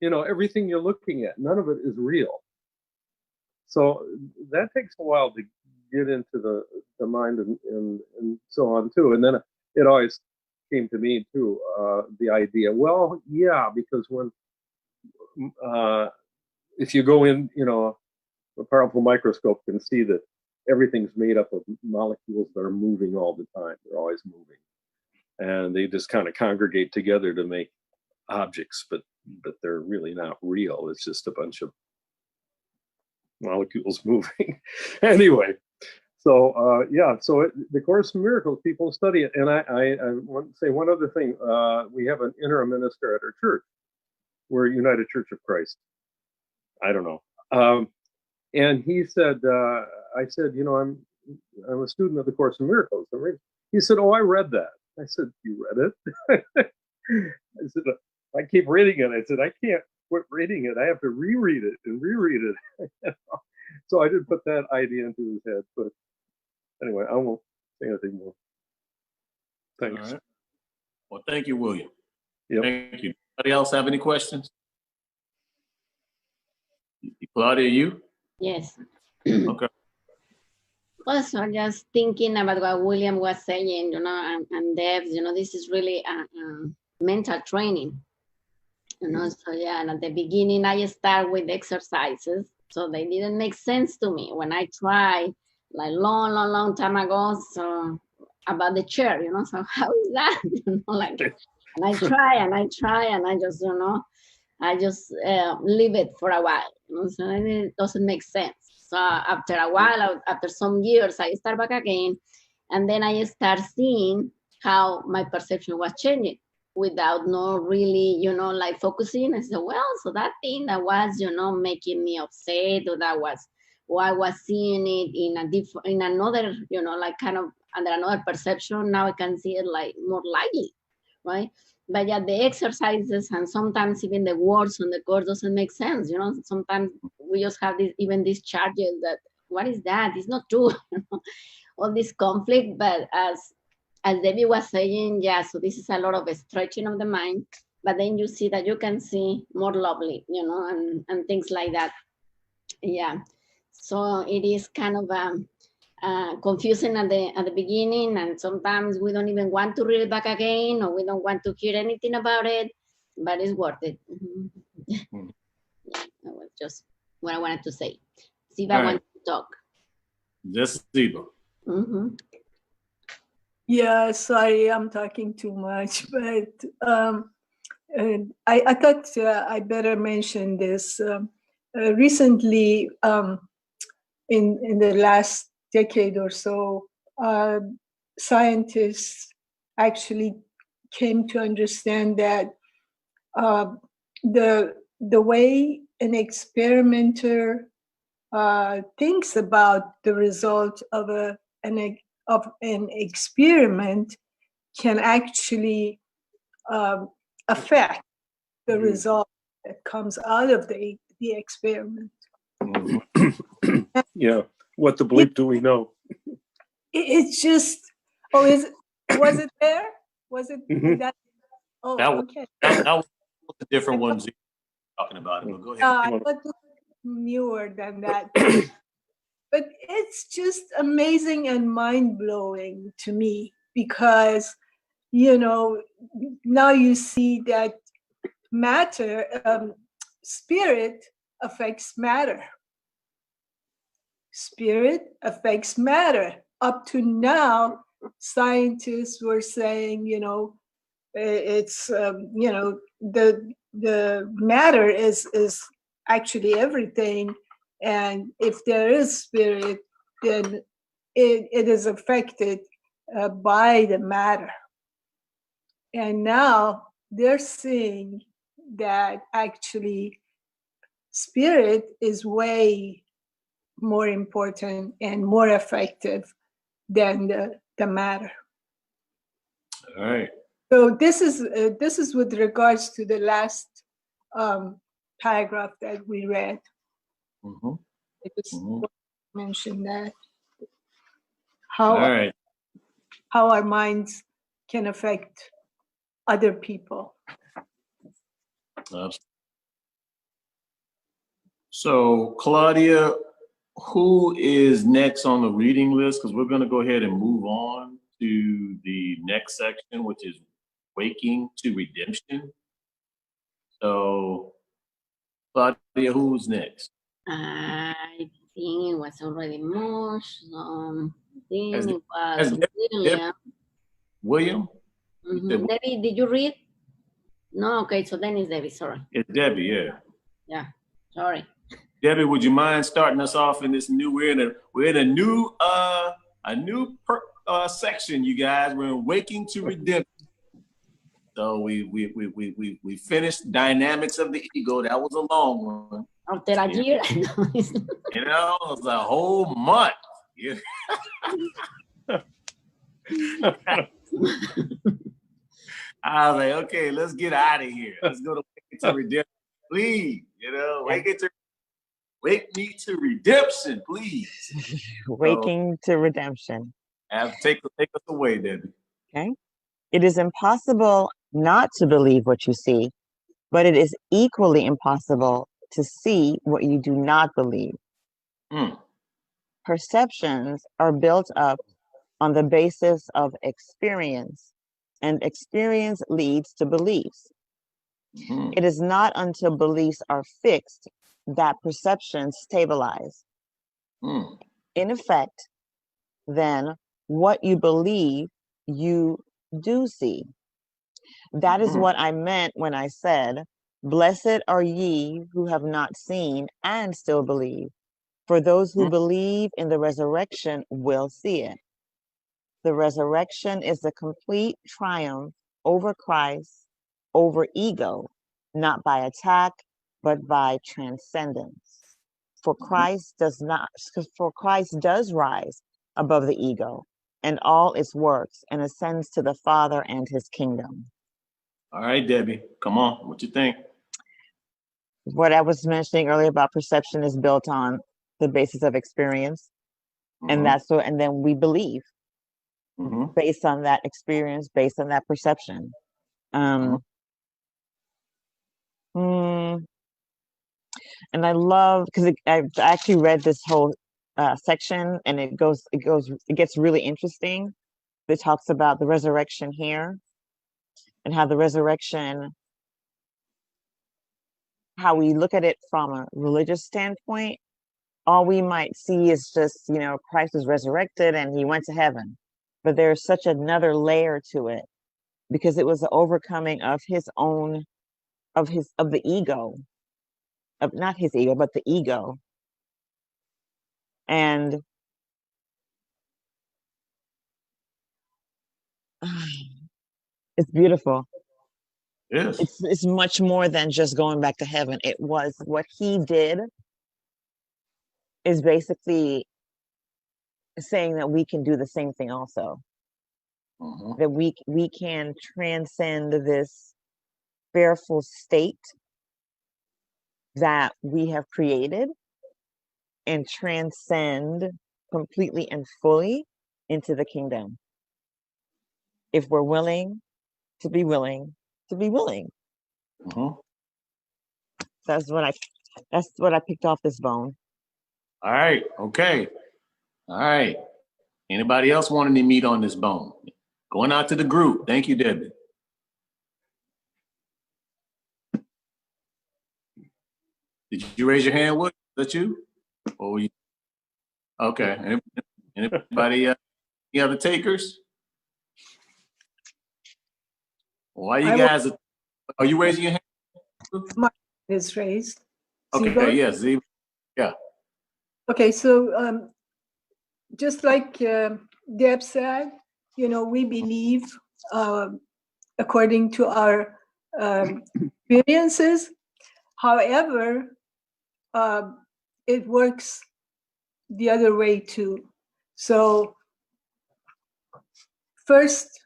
You know, everything you're looking at, none of it is real. So that takes a while to get into the mind and so on too. And then it always came to me too, the idea, well, yeah, because when if you go in, you know, a powerful microscope can see that everything's made up of molecules that are moving all the time. They're always moving, and they just kind of congregate together to make objects, but they're really not real. It's just a bunch of molecules moving. Anyway, so yeah, so the Course in Miracles, people study it. And I want to say one other thing. We have an interim minister at our church. We're United Church of Christ. I don't know. And he said, I said, you know, I'm a student of the Course in Miracles. He said, oh, I read that. I said, you read it? I said, I keep reading it. I said, I can't quit reading it. I have to reread it and reread it. So I did put that idea into his head. But anyway, I won't say anything more. Thanks. All right. Well, thank you, William. Yep. Thank you. Anybody else have any questions? Claudia, you? Yes. Okay. Well, so I'm just thinking about what William was saying, you know, and Debs, you know, this is really a mental training, you know. So yeah, and at the beginning I start with exercises, so they didn't make sense to me when I tried like long time ago. So about the chair, you know, so how is that? You know, like, and I try and I just, you know, I just leave it for a while, you know, so it doesn't make sense. So after a while, after some years, I start back again, and then I start seeing how my perception was changing without no really, you know, like focusing. I said, well, so that thing that was, you know, making me upset, or that was, or I was seeing it in another, you know, like kind of under another perception. Now I can see it like more lightly, right? But yeah, the exercises and sometimes even the words on the course doesn't make sense. You know, sometimes we just have this, even these charges that, what is that? It's not true. All this conflict, but as Debbie was saying, yeah, so this is a lot of a stretching of the mind, but then you see that you can see more lovely, you know, and things like that. Yeah. So it is kind of confusing at the beginning, and sometimes we don't even want to read it back again, or we don't want to hear anything about it, but it's worth it. Yeah, that was just what I wanted to say. See if I want to talk. Just Ziba. Yeah, sorry, I'm talking too much, but I thought I better mention this. Recently, in the last decade or so, scientists actually came to understand that the way an experimenter thinks about the result of an experiment can actually affect the result that comes out of the experiment. Yeah. What the bleep do we know? It's just, was it there? Was it that? Oh, that was, okay. that was a different one Ziba talking about it, but go ahead. I thought it was newer than that. But it's just amazing and mind-blowing to me because, you know, now you see that matter, spirit affects matter. Spirit affects matter. Up to now, scientists were saying, you know, it's, you know, the matter is actually everything. And if there is spirit, then it is affected by the matter. And now they're seeing that actually spirit is way more important and more effective than the matter. All right. So this is with regards to the last paragraph that we read. I just mentioned that how our minds can affect other people. So Claudia, who is next on the reading list? Because we're going to go ahead and move on to the next section, which is Waking to Redemption. So Claudia, who's next? I think it was already Mosh. I think it was William. William? Debbie, did you read? No, okay, so then it's Debbie, sorry. It's Debbie, yeah. Yeah, sorry. Debbie, would you mind starting us off in this new? We're in a new section, you guys. We're in Waking to Redemption. So we finished Dynamics of the Ego. That was a long one. After a year, you know, it was a whole month. Yeah. I was like, okay, let's get out of here. Let's go to Waking to Redemption, please. You know, Wake me to redemption, please. Waking to redemption. Take us away, Debbie. Okay. It is impossible not to believe what you see, but it is equally impossible to see what you do not believe. Perceptions are built up on the basis of experience, and experience leads to beliefs. It is not until beliefs are fixed that perceptions stabilize. In effect, then, what you believe, you do see. That is what I meant when I said, blessed are ye who have not seen and still believe, for those who believe in the resurrection will see it. The resurrection is the complete triumph over Christ, over ego, not by attack, but by transcendence. For Christ does rise above the ego and all its works and ascends to the Father and his kingdom. All right, Debbie, come on. What you think? What I was mentioning earlier about perception is built on the basis of experience. And that's what, and then we believe based on that experience, based on that perception. And I love, because I've actually read this whole section, and it gets really interesting. It talks about the resurrection here, and how the resurrection, how we look at it from a religious standpoint, all we might see is just, you know, Christ was resurrected and he went to heaven. But there's such another layer to it, because it was the overcoming of his own, of the ego, of not his ego, but the ego. And it's beautiful. Yes. It's much more than just going back to heaven. It was what he did is basically saying that we can do the same thing also. That we can transcend this fearful state that we have created and transcend completely and fully into the kingdom. If we're willing to be willing to be willing. That's what I picked off this bone. All right. Okay. All right. Anybody else want any meat on this bone? Going out to the group. Thank you, Debbie. Did you raise your hand, Wood? Is that you? Or were you? Okay. Anybody, any other takers? Why you guys, are you raising your hand? My hand is raised. Okay, Ziba? yes, Ziba. Yeah. Okay, so just like Deb said, you know, we believe according to our experiences. However, it works the other way too. So first,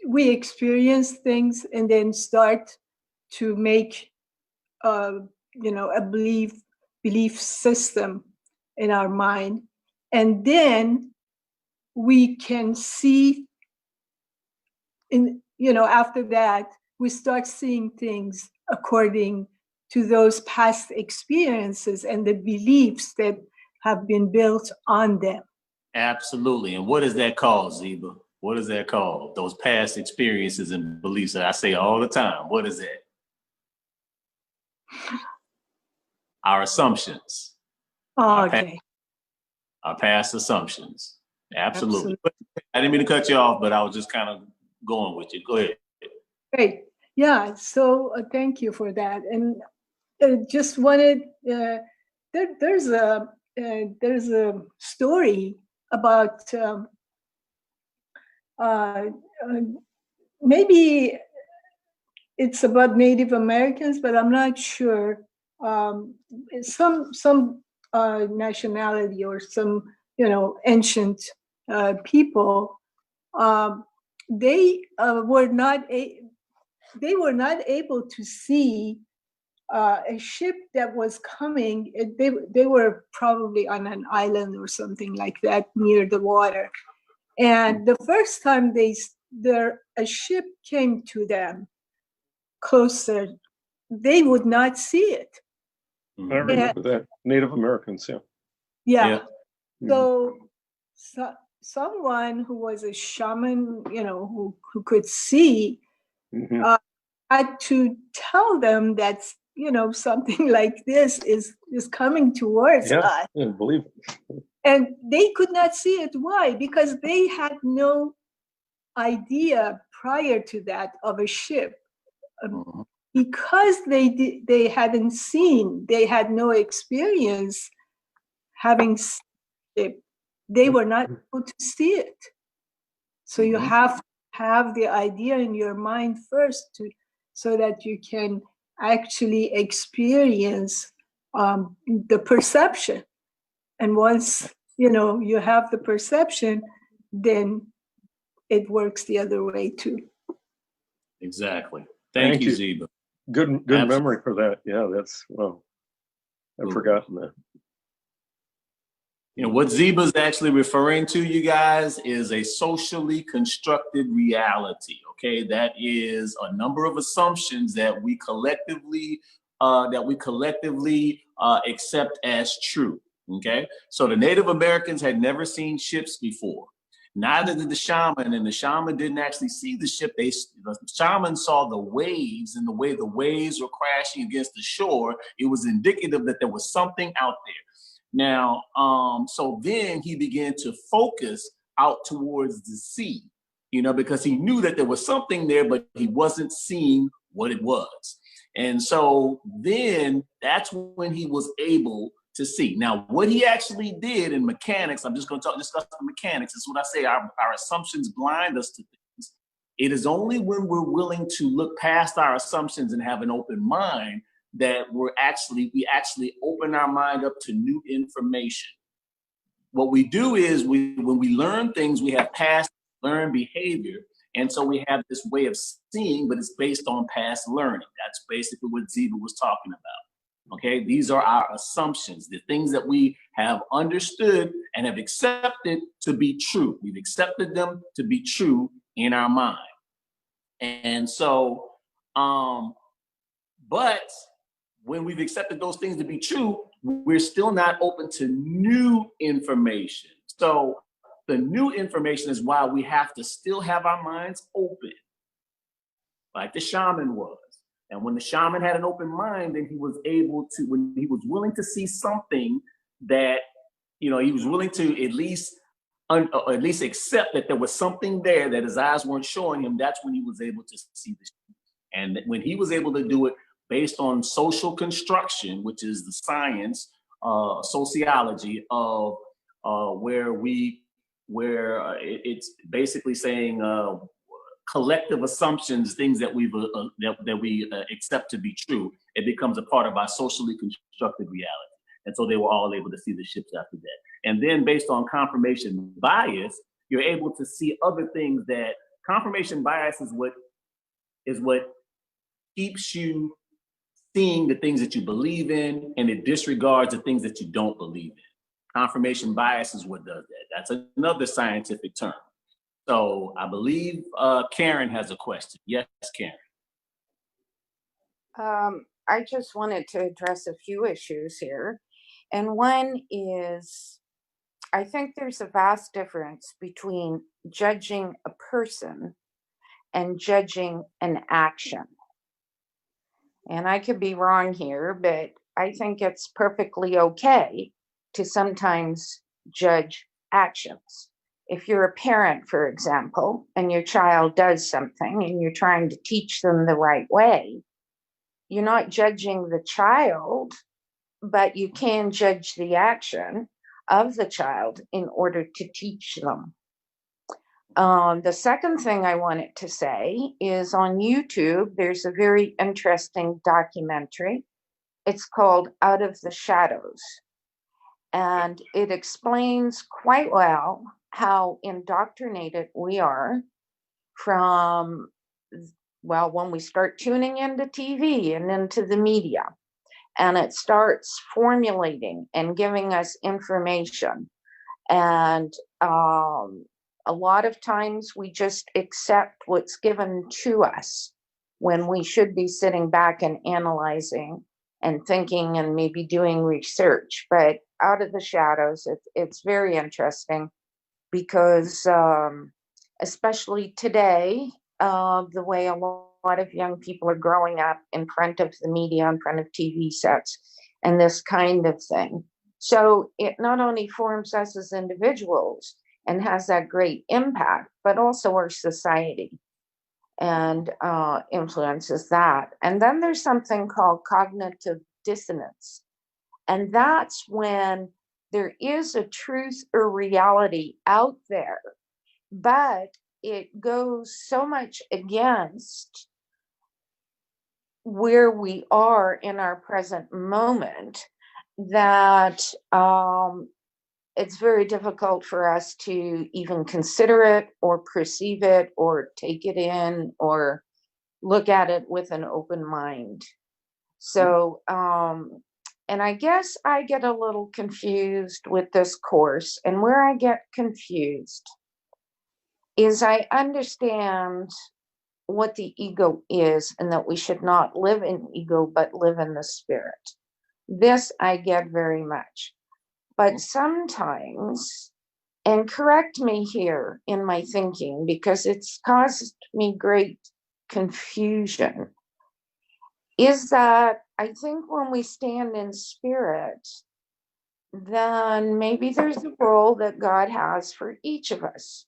we experience things and then start to make, you know, a belief system in our mind. And then we can see, you know, after that, we start seeing things according to those past experiences and the beliefs that have been built on them. Absolutely. And what is that called, Ziba? What is that called? Those past experiences and beliefs that I say all the time. What is that? Our assumptions. Okay. Our past assumptions. Absolutely. I didn't mean to cut you off, but I was just kind of going with you. Go ahead. Great. Yeah. So thank you for that. And just wanted, there's a story about maybe it's about Native Americans, but I'm not sure. Some nationality or some, you know, ancient people, they were not able to see a ship that was coming. They were probably on an island or something like that near the water. And the first time a ship came to them closer, they would not see it. I remember that. Native Americans, yeah. Yeah. So someone who was a shaman, you know, who could see, had to tell them that, you know, something like this is coming towards us. Yeah, believe it. And they could not see it. Why? Because they had no idea prior to that of a ship. Because they hadn't seen, they had no experience having it, they were not able to see it. So you have to have the idea in your mind first so that you can actually experience the perception. And once, you know, you have the perception, then it works the other way too. Exactly. Thank you, Zeba. Good Absolutely. memory for that. Yeah, that's, well, I've forgotten that. You know, what Zeba's actually referring to, you guys, is a socially constructed reality. Okay, that is a number of assumptions that we collectively accept as true. Okay, so the Native Americans had never seen ships before. Neither did the shaman, and the shaman didn't actually see the ship. The shaman saw the waves, and the way the waves were crashing against the shore, it was indicative that there was something out there. Now, so then he began to focus out towards the sea, you know, because he knew that there was something there, but he wasn't seeing what it was. And so then that's when he was able to see. Now, what he actually did in mechanics, I'm just going to discuss the mechanics. This is what I say, our assumptions blind us to things. It is only when we're willing to look past our assumptions and have an open mind that we actually open our mind up to new information. What we do is when we learn things, we have past learned behavior. And so we have this way of seeing, but it's based on past learning. That's basically what Zeba was talking about. Okay, these are our assumptions, the things that we have understood and have accepted to be true. We've accepted them to be true in our mind. And so, but when we've accepted those things to be true, we're still not open to new information. So the new information is why we have to still have our minds open, like the shaman was. And when the shaman had an open mind, then he was able to, when he was willing to see something that, you know, he was willing to at least accept that there was something there that his eyes weren't showing him. That's when he was able to see the. And when he was able to do it based on social construction, which is the science, sociology of it's basically saying collective assumptions, things that we accept to be true. It becomes a part of our socially constructed reality. And so they were all able to see the ships after that. And then based on confirmation bias, you're able to see other things that confirmation bias is what keeps you seeing the things that you believe in, and it disregards the things that you don't believe in. Confirmation bias is what does that. That's another scientific term. So I believe Karen has a question. Yes, Karen. I just wanted to address a few issues here. And one is, I think there's a vast difference between judging a person and judging an action. And I could be wrong here, but I think it's perfectly okay to sometimes judge actions. If you're a parent, for example, and your child does something and you're trying to teach them the right way, you're not judging the child, but you can judge the action of the child in order to teach them. The second thing I wanted to say is on YouTube, there's a very interesting documentary. It's called Out of the Shadows. And it explains quite well how indoctrinated we are from, well, when we start tuning into TV and into the media. And it starts formulating and giving us information. And a lot of times we just accept what's given to us when we should be sitting back and analyzing and thinking and maybe doing research. But Out of the Shadows, it's very interesting because especially today, the way a lot of young people are growing up in front of the media, in front of TV sets, and this kind of thing. So it not only forms us as individuals and has that great impact, but also our society and influences that. And then there's something called cognitive dissonance. And that's when there is a truth or reality out there, but it goes so much against where we are in our present moment that it's very difficult for us to even consider it or perceive it or take it in or look at it with an open mind. So, and I guess I get a little confused with this course, and where I get confused is I understand what the ego is and that we should not live in ego, but live in the spirit. This I get very much. But sometimes, and correct me here in my thinking, because it's caused me great confusion, is that I think when we stand in spirit, then maybe there's a role that God has for each of us,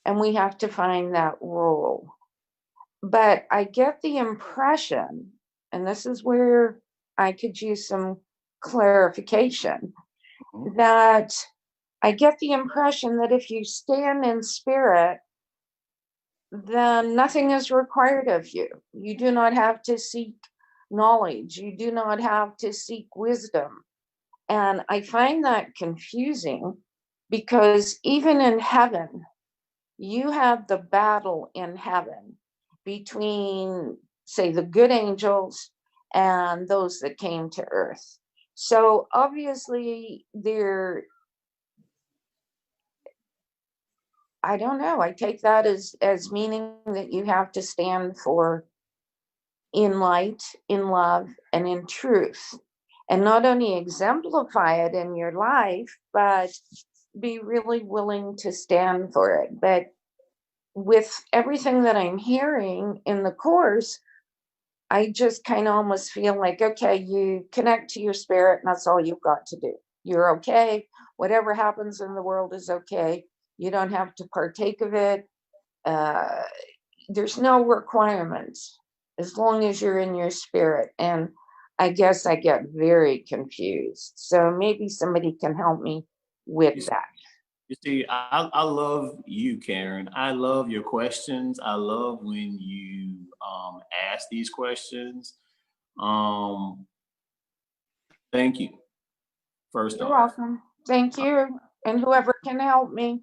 and we have to find that role. But I get the impression, and this is where I could use some clarification, that I get the impression that if you stand in spirit, then nothing is required of you. You do not have to seek knowledge. You do not have to seek wisdom. And I find that confusing, because even in heaven, you have the battle in heaven between, say, the good angels and those that came to earth. So obviously I don't know, I take that as meaning that you have to stand for in light, in love, and in truth, and not only exemplify it in your life, but be really willing to stand for it. But with everything that I'm hearing in the course, I just kind of almost feel like, okay, you connect to your spirit, and that's all you've got to do. You're okay. Whatever happens in the world is okay. You don't have to partake of it. There's no requirements as long as you're in your spirit. And I guess I get very confused. So maybe somebody can help me with that. You see, I love you, Karen. I love your questions. I love when you ask these questions. Thank you. First You're off. welcome. Thank you. And whoever can help me.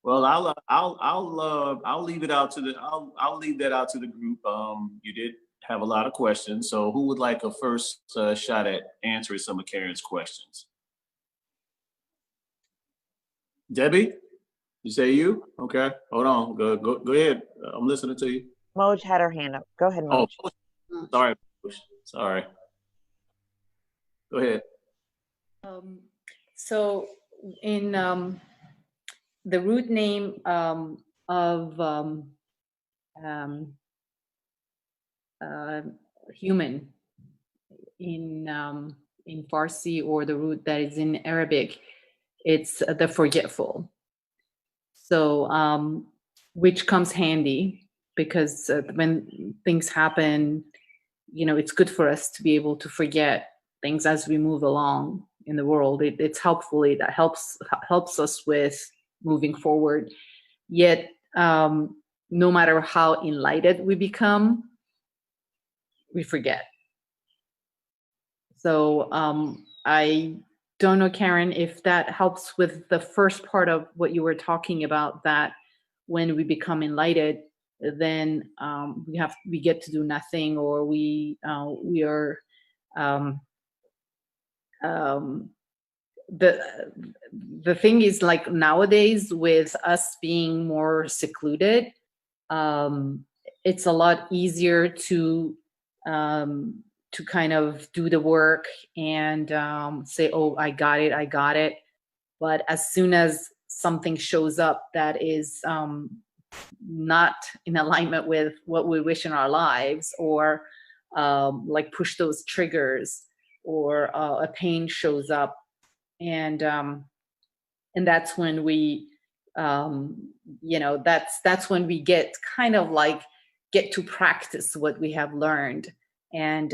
Well, I'll leave it out to the I'll leave that out to the group. You did have a lot of questions, so who would like a first shot at answering some of Karen's questions? Debbie, you say you? Okay, hold on. Go ahead. I'm listening to you. Moj had her hand up. Go ahead, Oh, Moj. sorry. Sorry. Go ahead. So in the root name of human in Farsi, or the root that is in Arabic, it's the forgetful. So which comes handy, because when things happen, it's good for us to be able to forget things as we move along in the world. It's helpful. It helps us with moving forward. Yet, no matter how enlightened we become, we forget. So I don't know, Karen, if that helps with the first part of what you were talking about, that when we become enlightened, then we get to do nothing, or we are the thing is, like, nowadays, with us being more secluded, it's a lot easier to kind of do the work and say, oh, I got it. But as soon as something shows up that is not in alignment with what we wish in our lives, or like push those triggers, or a pain shows up, and that's when we that's when we get to practice what we have learned, and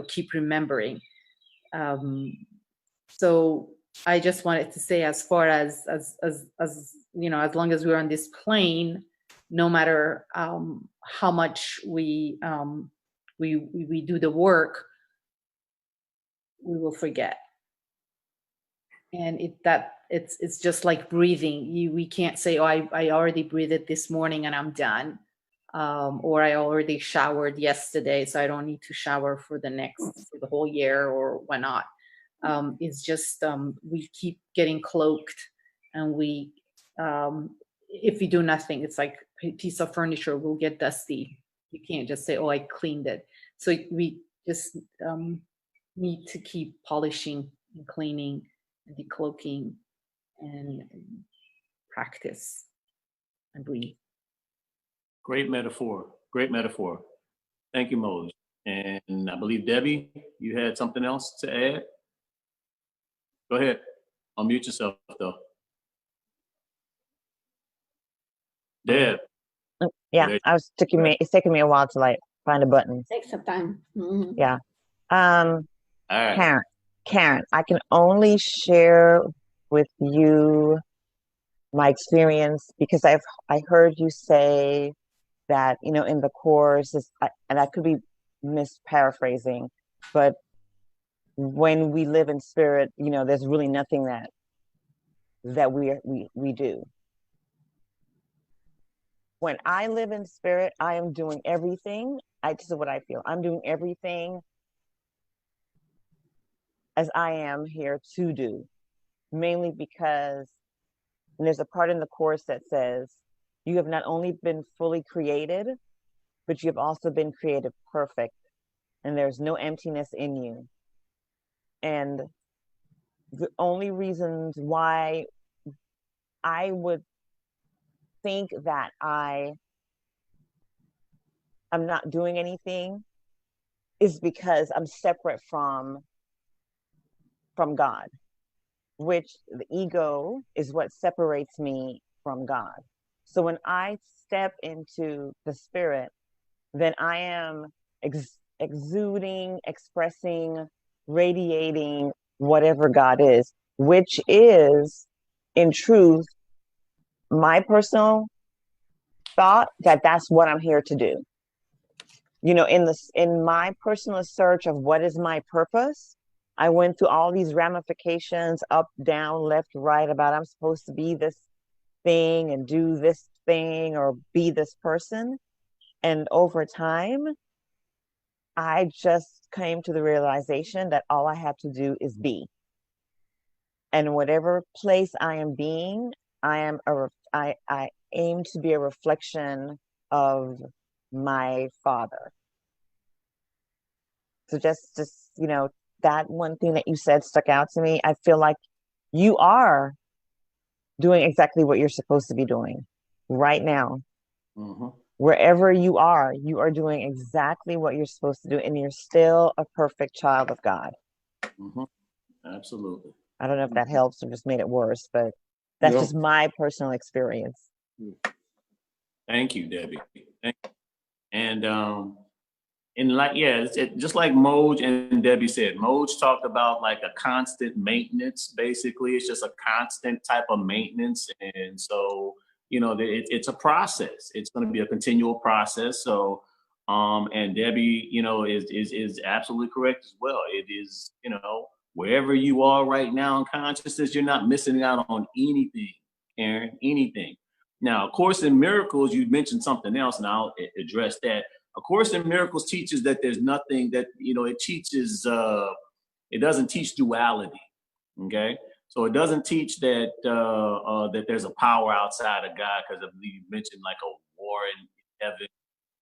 keep remembering. So I just wanted to say, as far as as long as we're on this plane, no matter how much we do the work, we will forget. And it's just like breathing. We can't say, oh, I already breathed this morning and I'm done. or I already showered yesterday, so I don't need to shower for the whole year or whatnot. It's just we keep getting cloaked, and if we do nothing, it's like a piece of furniture will get dusty. You can't just say, "Oh, I cleaned it." So we just need to keep polishing and cleaning and decloaking and practice and breathe. Great metaphor. Great metaphor. Thank you, Moj. And I believe, Debbie, you had something else to add? Go ahead. Unmute yourself, though. Deb. Yeah, it's taking me a while to like find a button. Takes some time. Mm-hmm. Yeah. All right. Karen, I can only share with you my experience because I heard you say that, you know, in the course, and I could be misparaphrasing, but when we live in spirit, you know, there's really nothing that we do. When I live in spirit, I am doing everything. This is what I feel. I'm doing everything as I am here to do, mainly because there's a part in the course that says you have not only been fully created, but you have also been created perfect, and there's no emptiness in you. And the only reasons why I would think that I'm not doing anything is because I'm separate from God, which the ego is what separates me from God. So when I step into the spirit, then I am exuding, expressing, radiating whatever God is, which is, in truth, my personal thought that that's what I'm here to do. You know, in my personal search of what is my purpose, I went through all these ramifications, up, down, left, right, about I'm supposed to be this thing and do this thing or be this person. And over time, I just came to the realization that all I have to do is be. And whatever place I am being, I aim to be a reflection of my Father. So just you know, that one thing that you said stuck out to me. I feel like you are doing exactly what you're supposed to be doing right now. Mm-hmm. Wherever you are doing exactly what you're supposed to do, and you're still a perfect child of God. Mm-hmm. Absolutely. I don't know if that helps or just made it worse, but that's just my personal experience. Thank you, Debbie. Thank you. And like, yeah, just like Moj and Debbie said, Moj talked about like a constant maintenance. Basically, it's just a constant type of maintenance, and so you know, it's a process. It's going to be a continual process. So, and Debbie, you know, is absolutely correct as well. It is, you know, wherever you are right now in consciousness, you're not missing out on anything, Karen, anything. Now, of course, in Miracles, you mentioned something else, and I'll address that. A Course in Miracles teaches that there's nothing that, you know, it teaches, it doesn't teach duality, okay? So it doesn't teach that that there's a power outside of God, because I believe you mentioned like a war in heaven,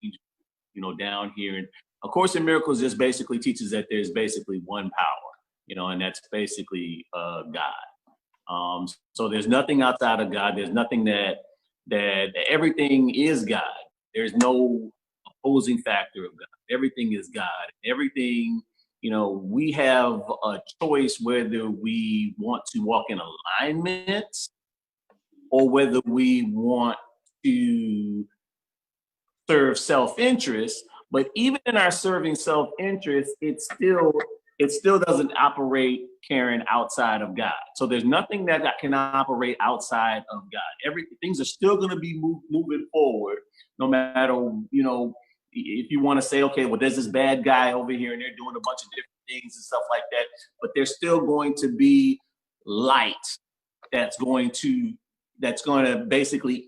you know, down here. And A Course in Miracles just basically teaches that there's basically one power, you know, and that's basically God. So there's nothing outside of God. There's nothing that everything is God. There's no opposing factor of God. Everything is God. Everything, you know, we have a choice whether we want to walk in alignment or whether we want to serve self-interest. But even in our serving self-interest, it still doesn't operate, Karen, outside of God. So there's nothing that can operate outside of God. Things are still going to be moving forward, no matter, you know, if you want to say, okay, well, there's this bad guy over here and they're doing a bunch of different things and stuff like that, but there's still going to be light that's going to basically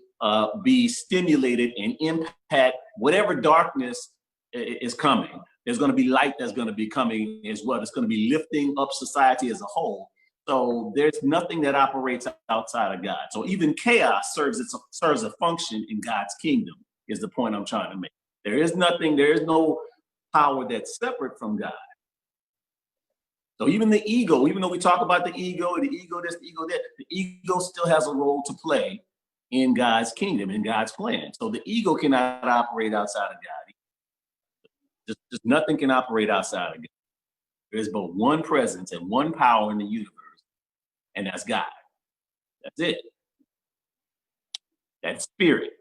be stimulated and impact whatever darkness is coming, there's going to be light that's going to be coming as well. It's going to be lifting up society as a whole. So there's nothing that operates outside of God. So even chaos serves a function in God's kingdom, is the point I'm trying to make. There is no power that's separate from God. So even the ego, even though we talk about the ego this, the ego that, the ego still has a role to play in God's kingdom, in God's plan. So the ego cannot operate outside of God. Just nothing can operate outside of God. There's but one presence and one power in the universe, and that's God. That's it. That's spirit.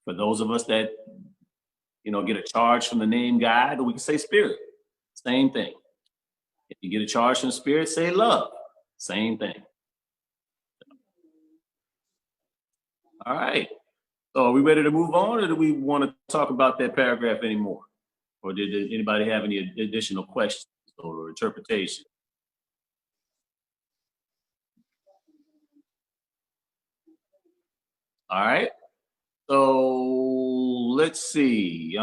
For those of us that, get a charge from the name God, we can say spirit. Same thing. If you get a charge from spirit, say love. Same thing. All right. So are we ready to move on, or do we want to talk about that paragraph anymore? Or did anybody have any additional questions or interpretation? All right. So let's see.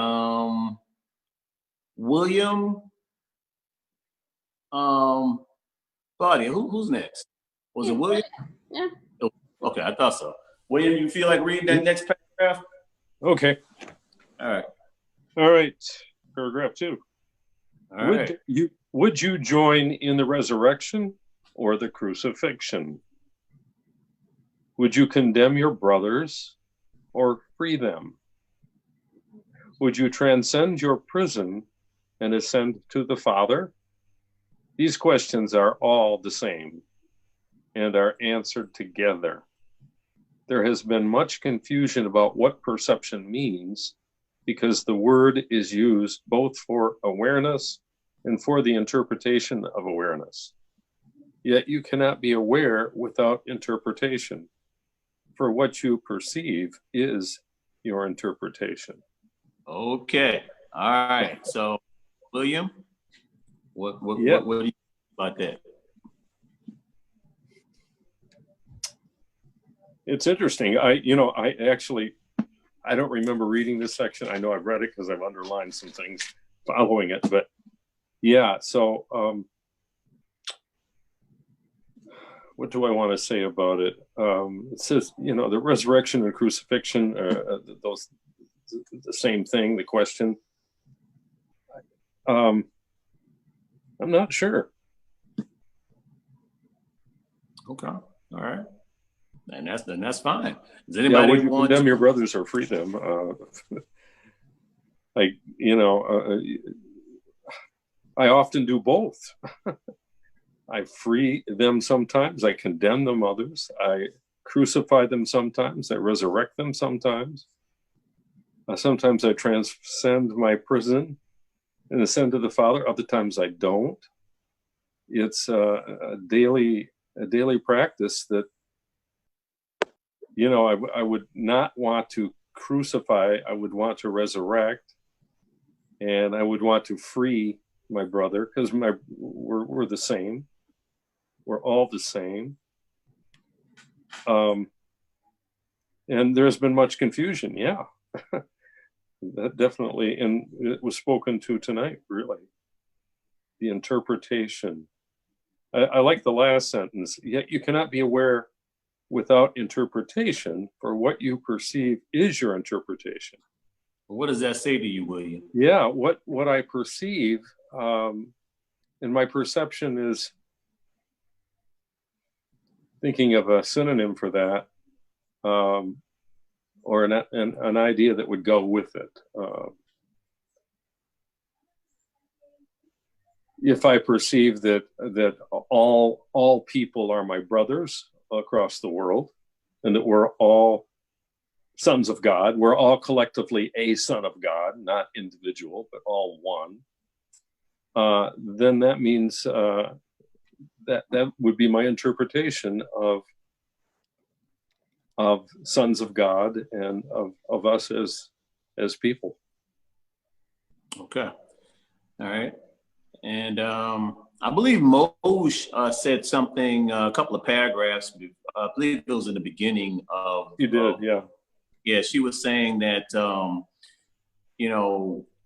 William, Claudia, who's next? Was it William? Yeah. Oh, okay, I thought so. William, you feel like reading that next paragraph? Okay. All right. Paragraph 2. All right. Would you join in the resurrection or the crucifixion? Would you condemn your brothers or free them? Would you transcend your prison and ascend to the Father? These questions are all the same and are answered together. There has been much confusion about what perception means because the word is used both for awareness and for the interpretation of awareness. Yet you cannot be aware without interpretation. For what you perceive is your interpretation. Okay. All right. So, William, what do you think about that? It's interesting. I don't remember reading this section. I know I've read it because I've underlined some things following it. But yeah, so what do I want to say about it? It says, the resurrection and crucifixion, those the same thing, the question. I'm not sure. Okay. All right. And that's fine. Does anybody would you want condemn your brothers or free them? I often do both. I free them sometimes. I condemn them others. I crucify them sometimes. I resurrect them sometimes. Sometimes I transcend my prison and ascend to the Father. Other times I don't. It's a daily practice that, I would not want to crucify. I would want to resurrect, and I would want to free my brother because we're the same. We're all the same. And there's been much confusion. Yeah, that definitely, and it was spoken to tonight. Really, the interpretation. I like the last sentence. Yet you cannot be aware without interpretation, for what you perceive is your interpretation. What does that say to you, William? Yeah, what I perceive, and my perception is, thinking of a synonym for that, or an idea that would go with it. If I perceive that all people are my brothers across the world, and that we're all sons of God, we're all collectively a son of God, not individual, but all one, then that means that would be my interpretation of sons of God and of us as people. Okay. All right. And I believe Moj said something, a couple of paragraphs, I believe it was in the beginning of. You did, yeah. Yeah, she was saying that,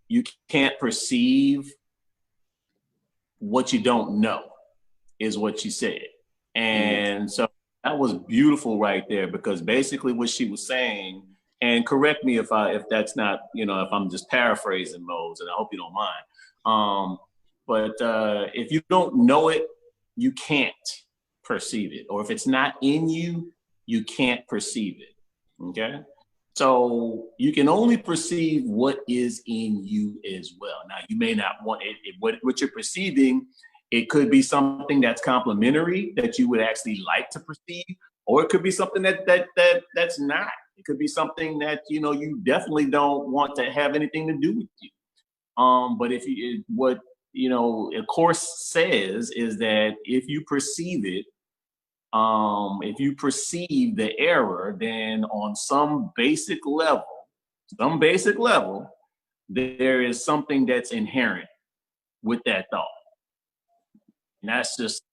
you can't perceive what you don't know, is what she said. And so that was beautiful right there, because basically what she was saying, and correct me if that's not, if I'm just paraphrasing Mose, and I hope you don't mind. But if you don't know it, you can't perceive it. Or if it's not in you, you can't perceive it. Okay? So you can only perceive what is in you as well. Now, you may not want it, what you're perceiving. It could be something that's complementary that you would actually like to perceive, or it could be something that's not. It could be something that you definitely don't want to have anything to do with you. But what a course says is that if you perceive it, if you perceive the error, then on some basic level, there is something that's inherent with that thought. And that's just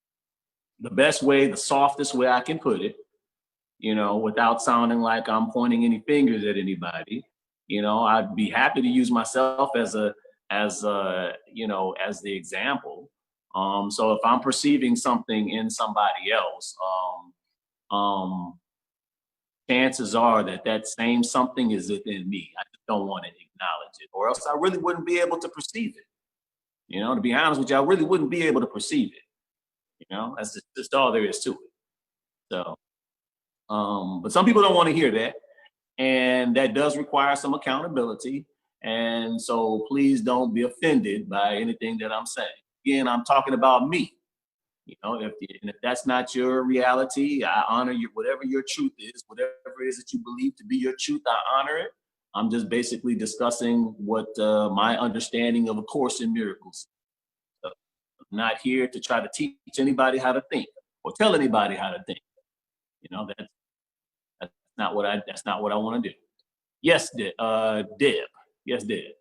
the best way, the softest way I can put it, without sounding like I'm pointing any fingers at anybody. I'd be happy to use myself as the example. So if I'm perceiving something in somebody else, chances are that same something is within me. I just don't want to acknowledge it, or else I really wouldn't be able to perceive it. To be honest with you, I really wouldn't be able to perceive it. That's just all there is to it. So, but some people don't want to hear that, and that does require some accountability. And so please don't be offended by anything that I'm saying. Again, I'm talking about me. If that's not your reality, I honor you. Whatever your truth is, whatever it is that you believe to be your truth, I honor it. I'm just basically discussing what my understanding of A Course in Miracles. I'm not here to try to teach anybody how to think or tell anybody how to think. That's not what I want to do. Yes, Deb. Yes, Deb.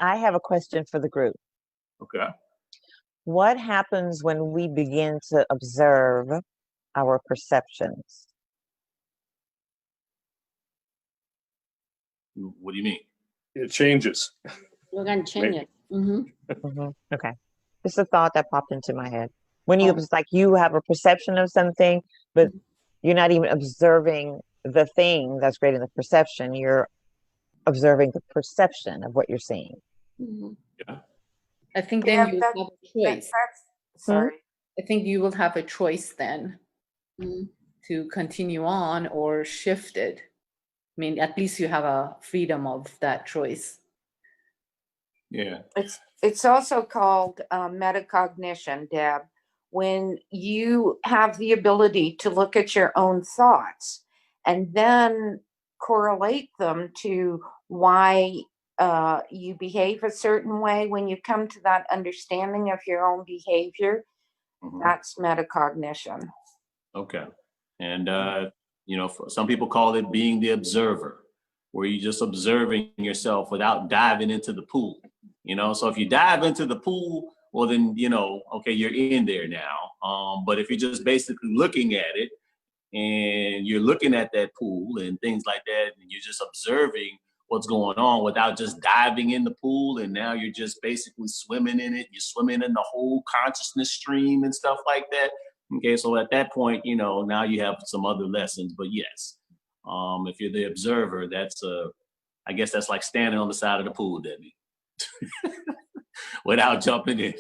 I have a question for the group. Okay. What happens when we begin to observe our perceptions? What do you mean? It changes. You can change it. Okay. Just a thought that popped into my head. When it's like you have a perception of something, but you're not even observing the thing that's creating the perception. You're observing the perception of what you're seeing. Yeah. I think then you have a choice. Sorry. I think you will have a choice then to continue on or shift it. I mean, at least you have a freedom of that choice. Yeah. It's also called metacognition, Deb, when you have the ability to look at your own thoughts and then correlate them to why you behave a certain way. When you come to that understanding of your own behavior, that's metacognition. Okay. And, some people call it being the observer, where you're just observing yourself without diving into the pool. So if you dive into the pool, well, then, okay, you're in there now. But if you're just basically looking at it and you're looking at that pool and things like that, and you're just observing what's going on without just diving in the pool, and now you're just basically swimming in it, you're swimming in the whole consciousness stream and stuff like that. Okay, so at that point, now you have some other lessons. But yes, if you're the observer, I guess that's like standing on the side of the pool, Debbie, without jumping in.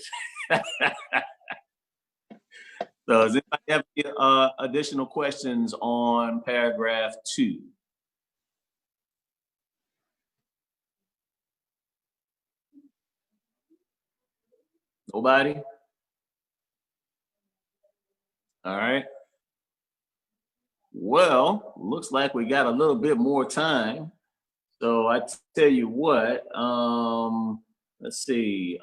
So does anybody have any additional questions on paragraph 2? Nobody? All right. Well, looks like we got a little bit more time. So I tell you what, let's see.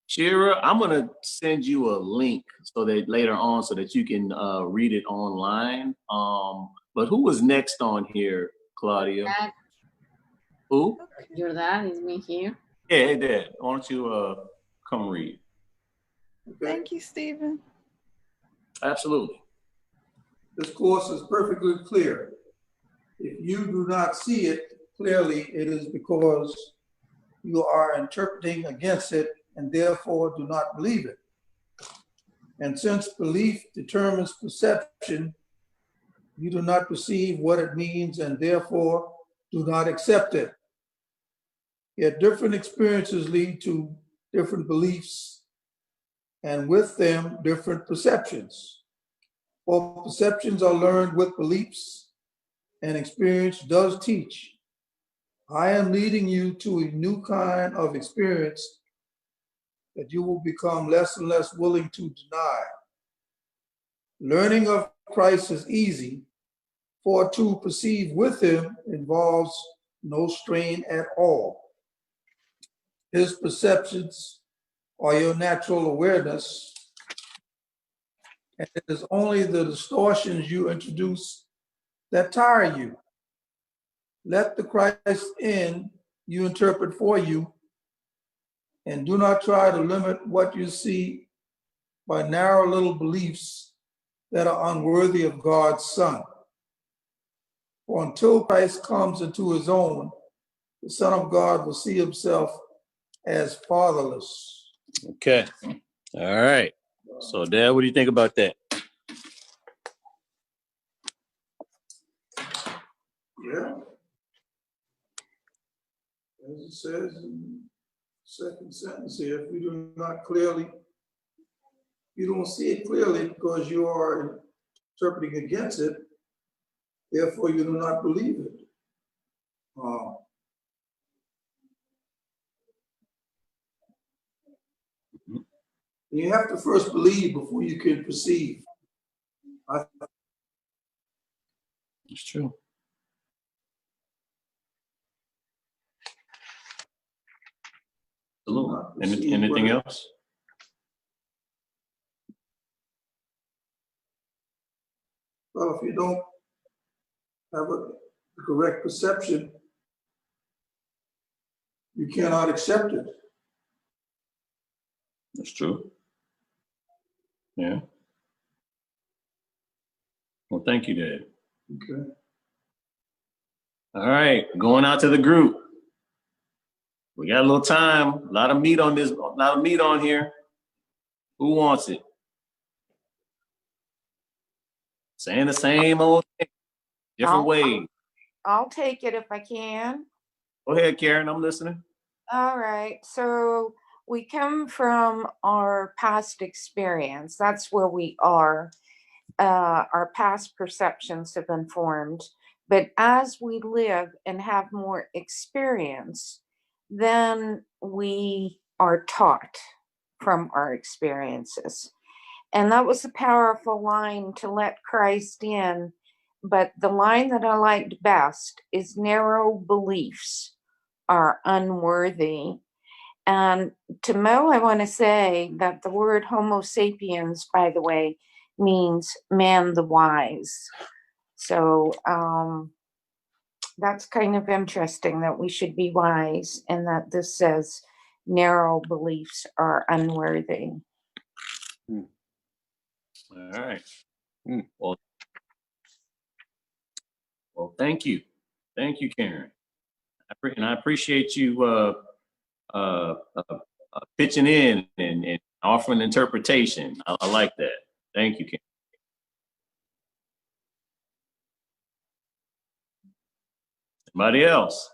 Shira, I'm going to send you a link so that later on so that you can read it online. But who was next on here, Claudia? Dad. Who? Your dad is me here. Yeah, hey, Dad. Why don't you come read? Thank you, Stephen. Absolutely. This course is perfectly clear. If you do not see it clearly, it is because you are interpreting against it and therefore do not believe it. And since belief determines perception, you do not perceive what it means and therefore do not accept it. Yet different experiences lead to different beliefs and with them different perceptions. For perceptions are learned with beliefs and experience does teach. I am leading you to a new kind of experience that you will become less and less willing to deny. Learning of Christ is easy, for to perceive with him involves no strain at all. His perceptions are your natural awareness, and it is only the distortions you introduce that tire you. Let the Christ in you interpret for you, and do not try to limit what you see by narrow little beliefs that are unworthy of God's Son. For until Christ comes into his own, the Son of God will see himself as fatherless. Okay. All right. So, Dad, what do you think about that? Yeah. As it says in the second sentence here, if you do not clearly, you don't see it clearly because you are interpreting against it, therefore you do not believe it. You have to first believe before you can perceive. It's true. Absolutely. Anything else? Well, if you don't have a correct perception, you cannot accept it. That's true. Yeah. Well, thank you, Dad. Okay. All right, going out to the group. We got a little time, a lot of meat on this, a lot of meat on here. Who wants it? Saying the same old thing, different ways. I'll take it if I can. Go ahead, Karen, I'm listening. All right. So we come from our past experience. That's where we are. Our past perceptions have been formed. But as we live and have more experience, then we are taught from our experiences. And that was a powerful line to let Christ in. But the line that I liked best is narrow beliefs are unworthy. And to Mo, I want to say that the word Homo sapiens, by the way, means man the wise. So that's kind of interesting that we should be wise and that this says narrow beliefs are unworthy. All right. Well, thank you. Thank you, Karen. And I appreciate you pitching in and offering interpretation. I like that. Thank you, Karen. Somebody else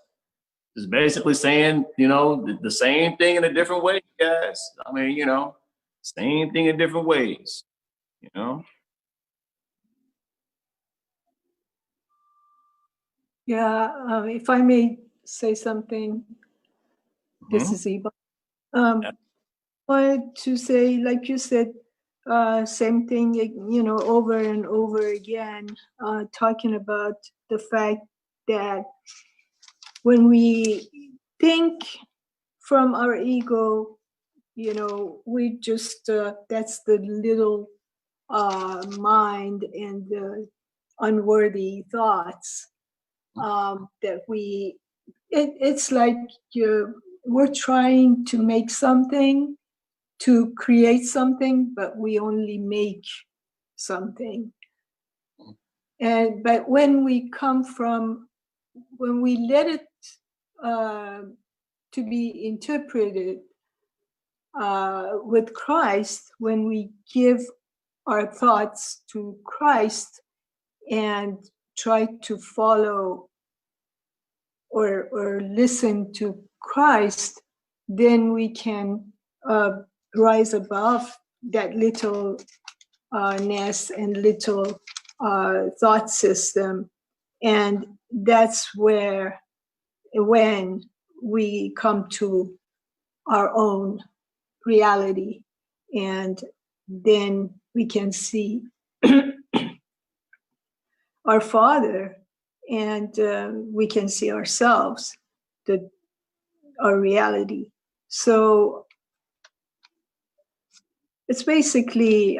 is basically saying, the same thing in a different way, guys. I mean, same thing in different ways, Yeah, if I may say something, this is Eva. I wanted to say, like you said, same thing, over and over again, talking about the fact that when we think from our ego, we just, that's the little mind and the unworthy thoughts that it's like we're trying to make something, to create something, but we only make something. But when we let it to be interpreted with Christ, when we give our thoughts to Christ and try to follow or listen to Christ, then we can rise above that little nest and little thought system. And that's when we come to our own reality, and then we can see our Father, and we can see ourselves, our reality. So it's basically,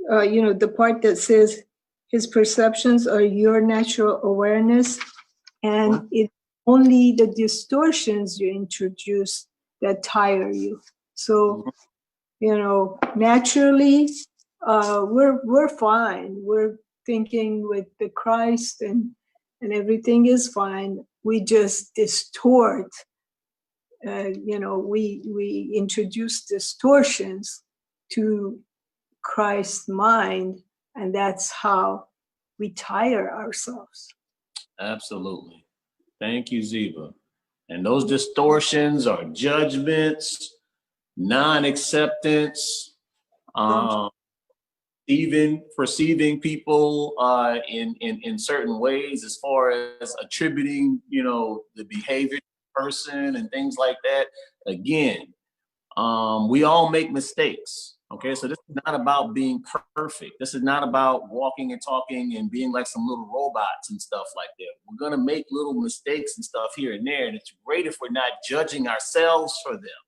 the part that says his perceptions are your natural awareness, and it's only the distortions you introduce that tire you. So, naturally, we're fine. We're thinking with the Christ, and everything is fine. We just distort. We introduce distortions to Christ's mind, and that's how we tire ourselves. Absolutely. Thank you, Ziba. And those distortions are judgments, non-acceptance, even perceiving people in certain ways, as far as attributing, the behavior to the person and things like that. Again, we all make mistakes. Okay, so this is not about being perfect. This is not about walking and talking and being like some little robots and stuff like that. We're gonna make little mistakes and stuff here and there, and it's great if we're not judging ourselves for them.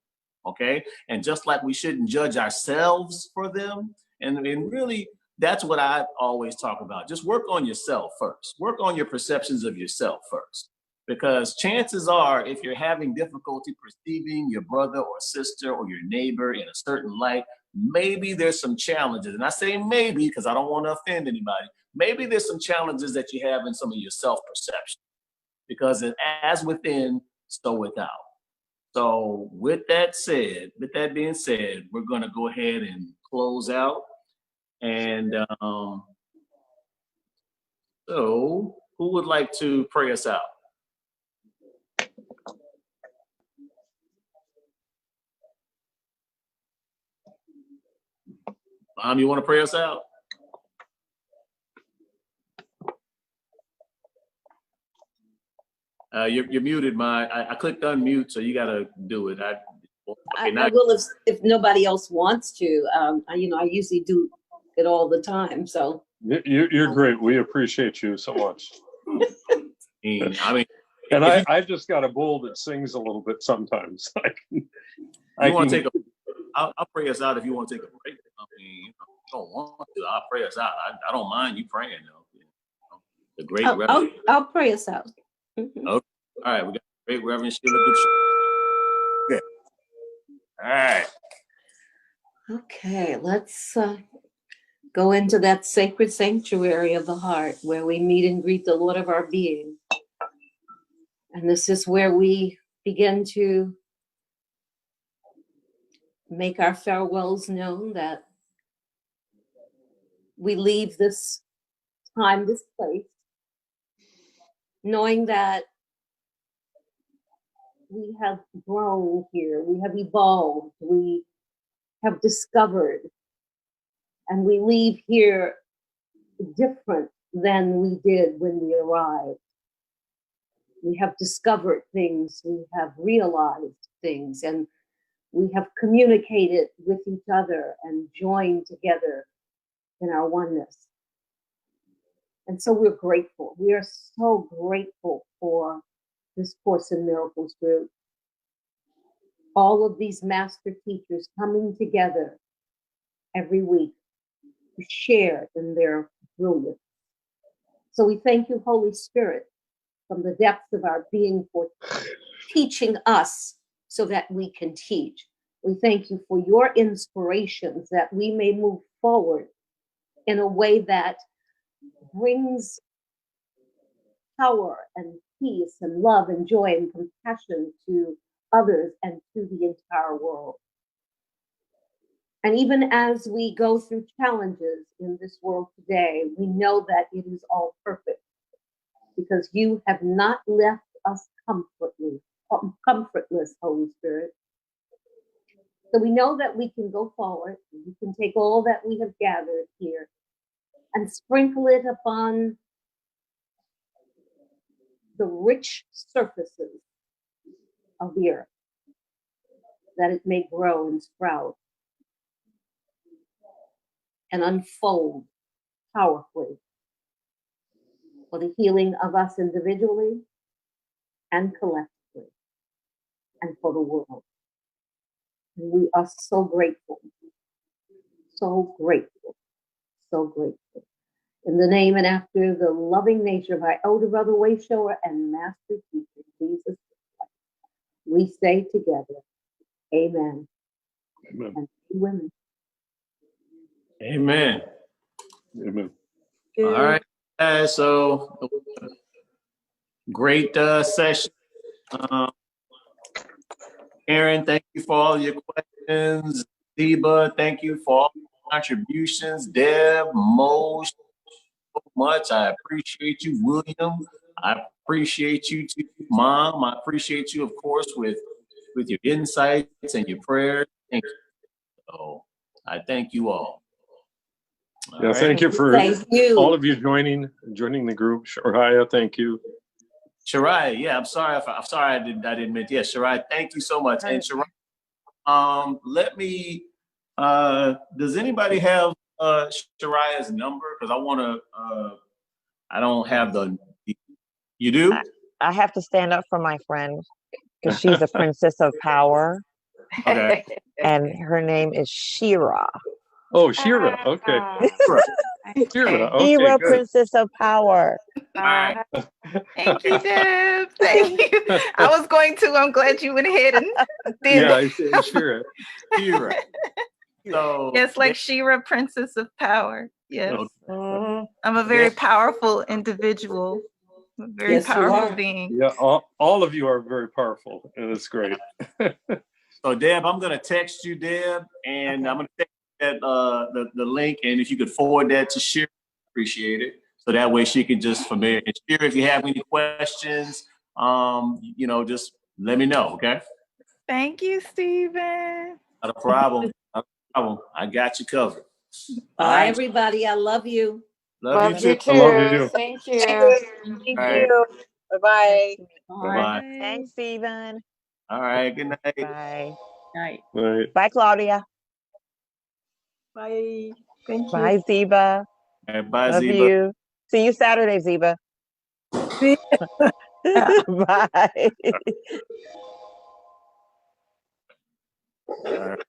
Okay, and just like we shouldn't judge ourselves for them, and really, that's what I always talk about. Just work on yourself first. Work on your perceptions of yourself first. Because chances are, if you're having difficulty perceiving your brother or sister or your neighbor in a certain light, maybe there's some challenges. And I say maybe because I don't want to offend anybody. Maybe there's some challenges that you have in some of your self-perception. Because as within, so without. So with that being said, we're going to go ahead and close out. And so who would like to pray us out? Mom, you want to pray us out? You're muted, I clicked unmute, so you got to do it. I will if nobody else wants to. I usually do it all the time. So you're great. We appreciate you so much. And I just got a bull that sings a little bit sometimes. I'll pray us out if you want to take a break. You don't want to. I'll pray us out. I don't mind you praying though. The great Reverend. I'll pray us out. Mm-hmm. Okay. All right, we got great Reverend Sheila. Good. All right. Okay, let's go into that sacred sanctuary of the heart where we meet and greet the Lord of our being. And this is where we begin to make our farewells known, that we leave this time, this place, knowing that we have grown here, we have evolved, we have discovered, and we leave here different than we did when we arrived. We have discovered things, we have realized things, and we have communicated with each other and joined together in our oneness. And so we're grateful. We are so grateful for this Course in Miracles group. All of these master teachers coming together every week to share in their brilliance. So we thank you, Holy Spirit, from the depths of our being, for teaching us so that we can teach. We thank you for your inspirations, that we may move forward in a way that brings power and peace and love and joy and compassion to others and to the entire world. And even as we go through challenges in this world today, we know that it is all perfect because you have not left us comfortless, Holy Spirit. So we know that we can go forward, and we can take all that we have gathered here and sprinkle it upon the rich surfaces of the earth, that it may grow and sprout and unfold powerfully for the healing of us individually and collectively and for the world. And we are so grateful, so grateful, so grateful. In the name and after the loving nature of our elder brother, way shower, and master teacher, Jesus Christ, we say together, amen. Amen. And women. Amen. Amen. All right. So great session. Aaron, thank you for all your questions. Zeba, thank you for all your contributions. Deb, Mo, so much. I appreciate you, William. I appreciate you too, Mom. I appreciate you, of course, with your insights and your prayers. Thank you. So I thank you all. Yeah, right. thank you for Thank you. all of you joining the group. Shariah, thank you. Shariah, yeah, I'm sorry I didn't mean. Yeah, Shariah, thank you so much. And Shariah, let me. Does anybody have Shariah's number? Because I want to. I don't have the. You do? I have to stand up for my friend because she's a princess of power. Okay. And her name is Shira. Oh, Shira. Okay. Shira. Okay. Shira, Good. princess of power. All right. Thank you, Deb. Thank you. I was going to. I'm glad you went ahead and did Yeah, it. Shira. Shira. So Yes, like Shira, princess of power. Yes. Mhm. I'm a very powerful individual. A very Yes, you powerful are. being. Yeah, all of you are very powerful, and it's great. So Deb, I'm gonna text you, Deb, and Okay. I'm gonna text that the link, and if you could forward that to Shira, appreciate it. So that way she can just familiar. And Shira, if you have any questions, just let me know, okay? Thank you, Stephen. Not a problem. Not a problem. I got you covered. All Bye, right. everybody. I love you. Love you too. too. I love you. Thank you. Thank All right. you. Bye-bye. Bye-bye. Thanks, Stephen. All right. Good night. Bye. Night. Right. Bye, Claudia. Bye. Thank you. Bye, Zeba. All right. Bye, Love Zeba. you. See you Saturday, Zeba. See Bye. All right.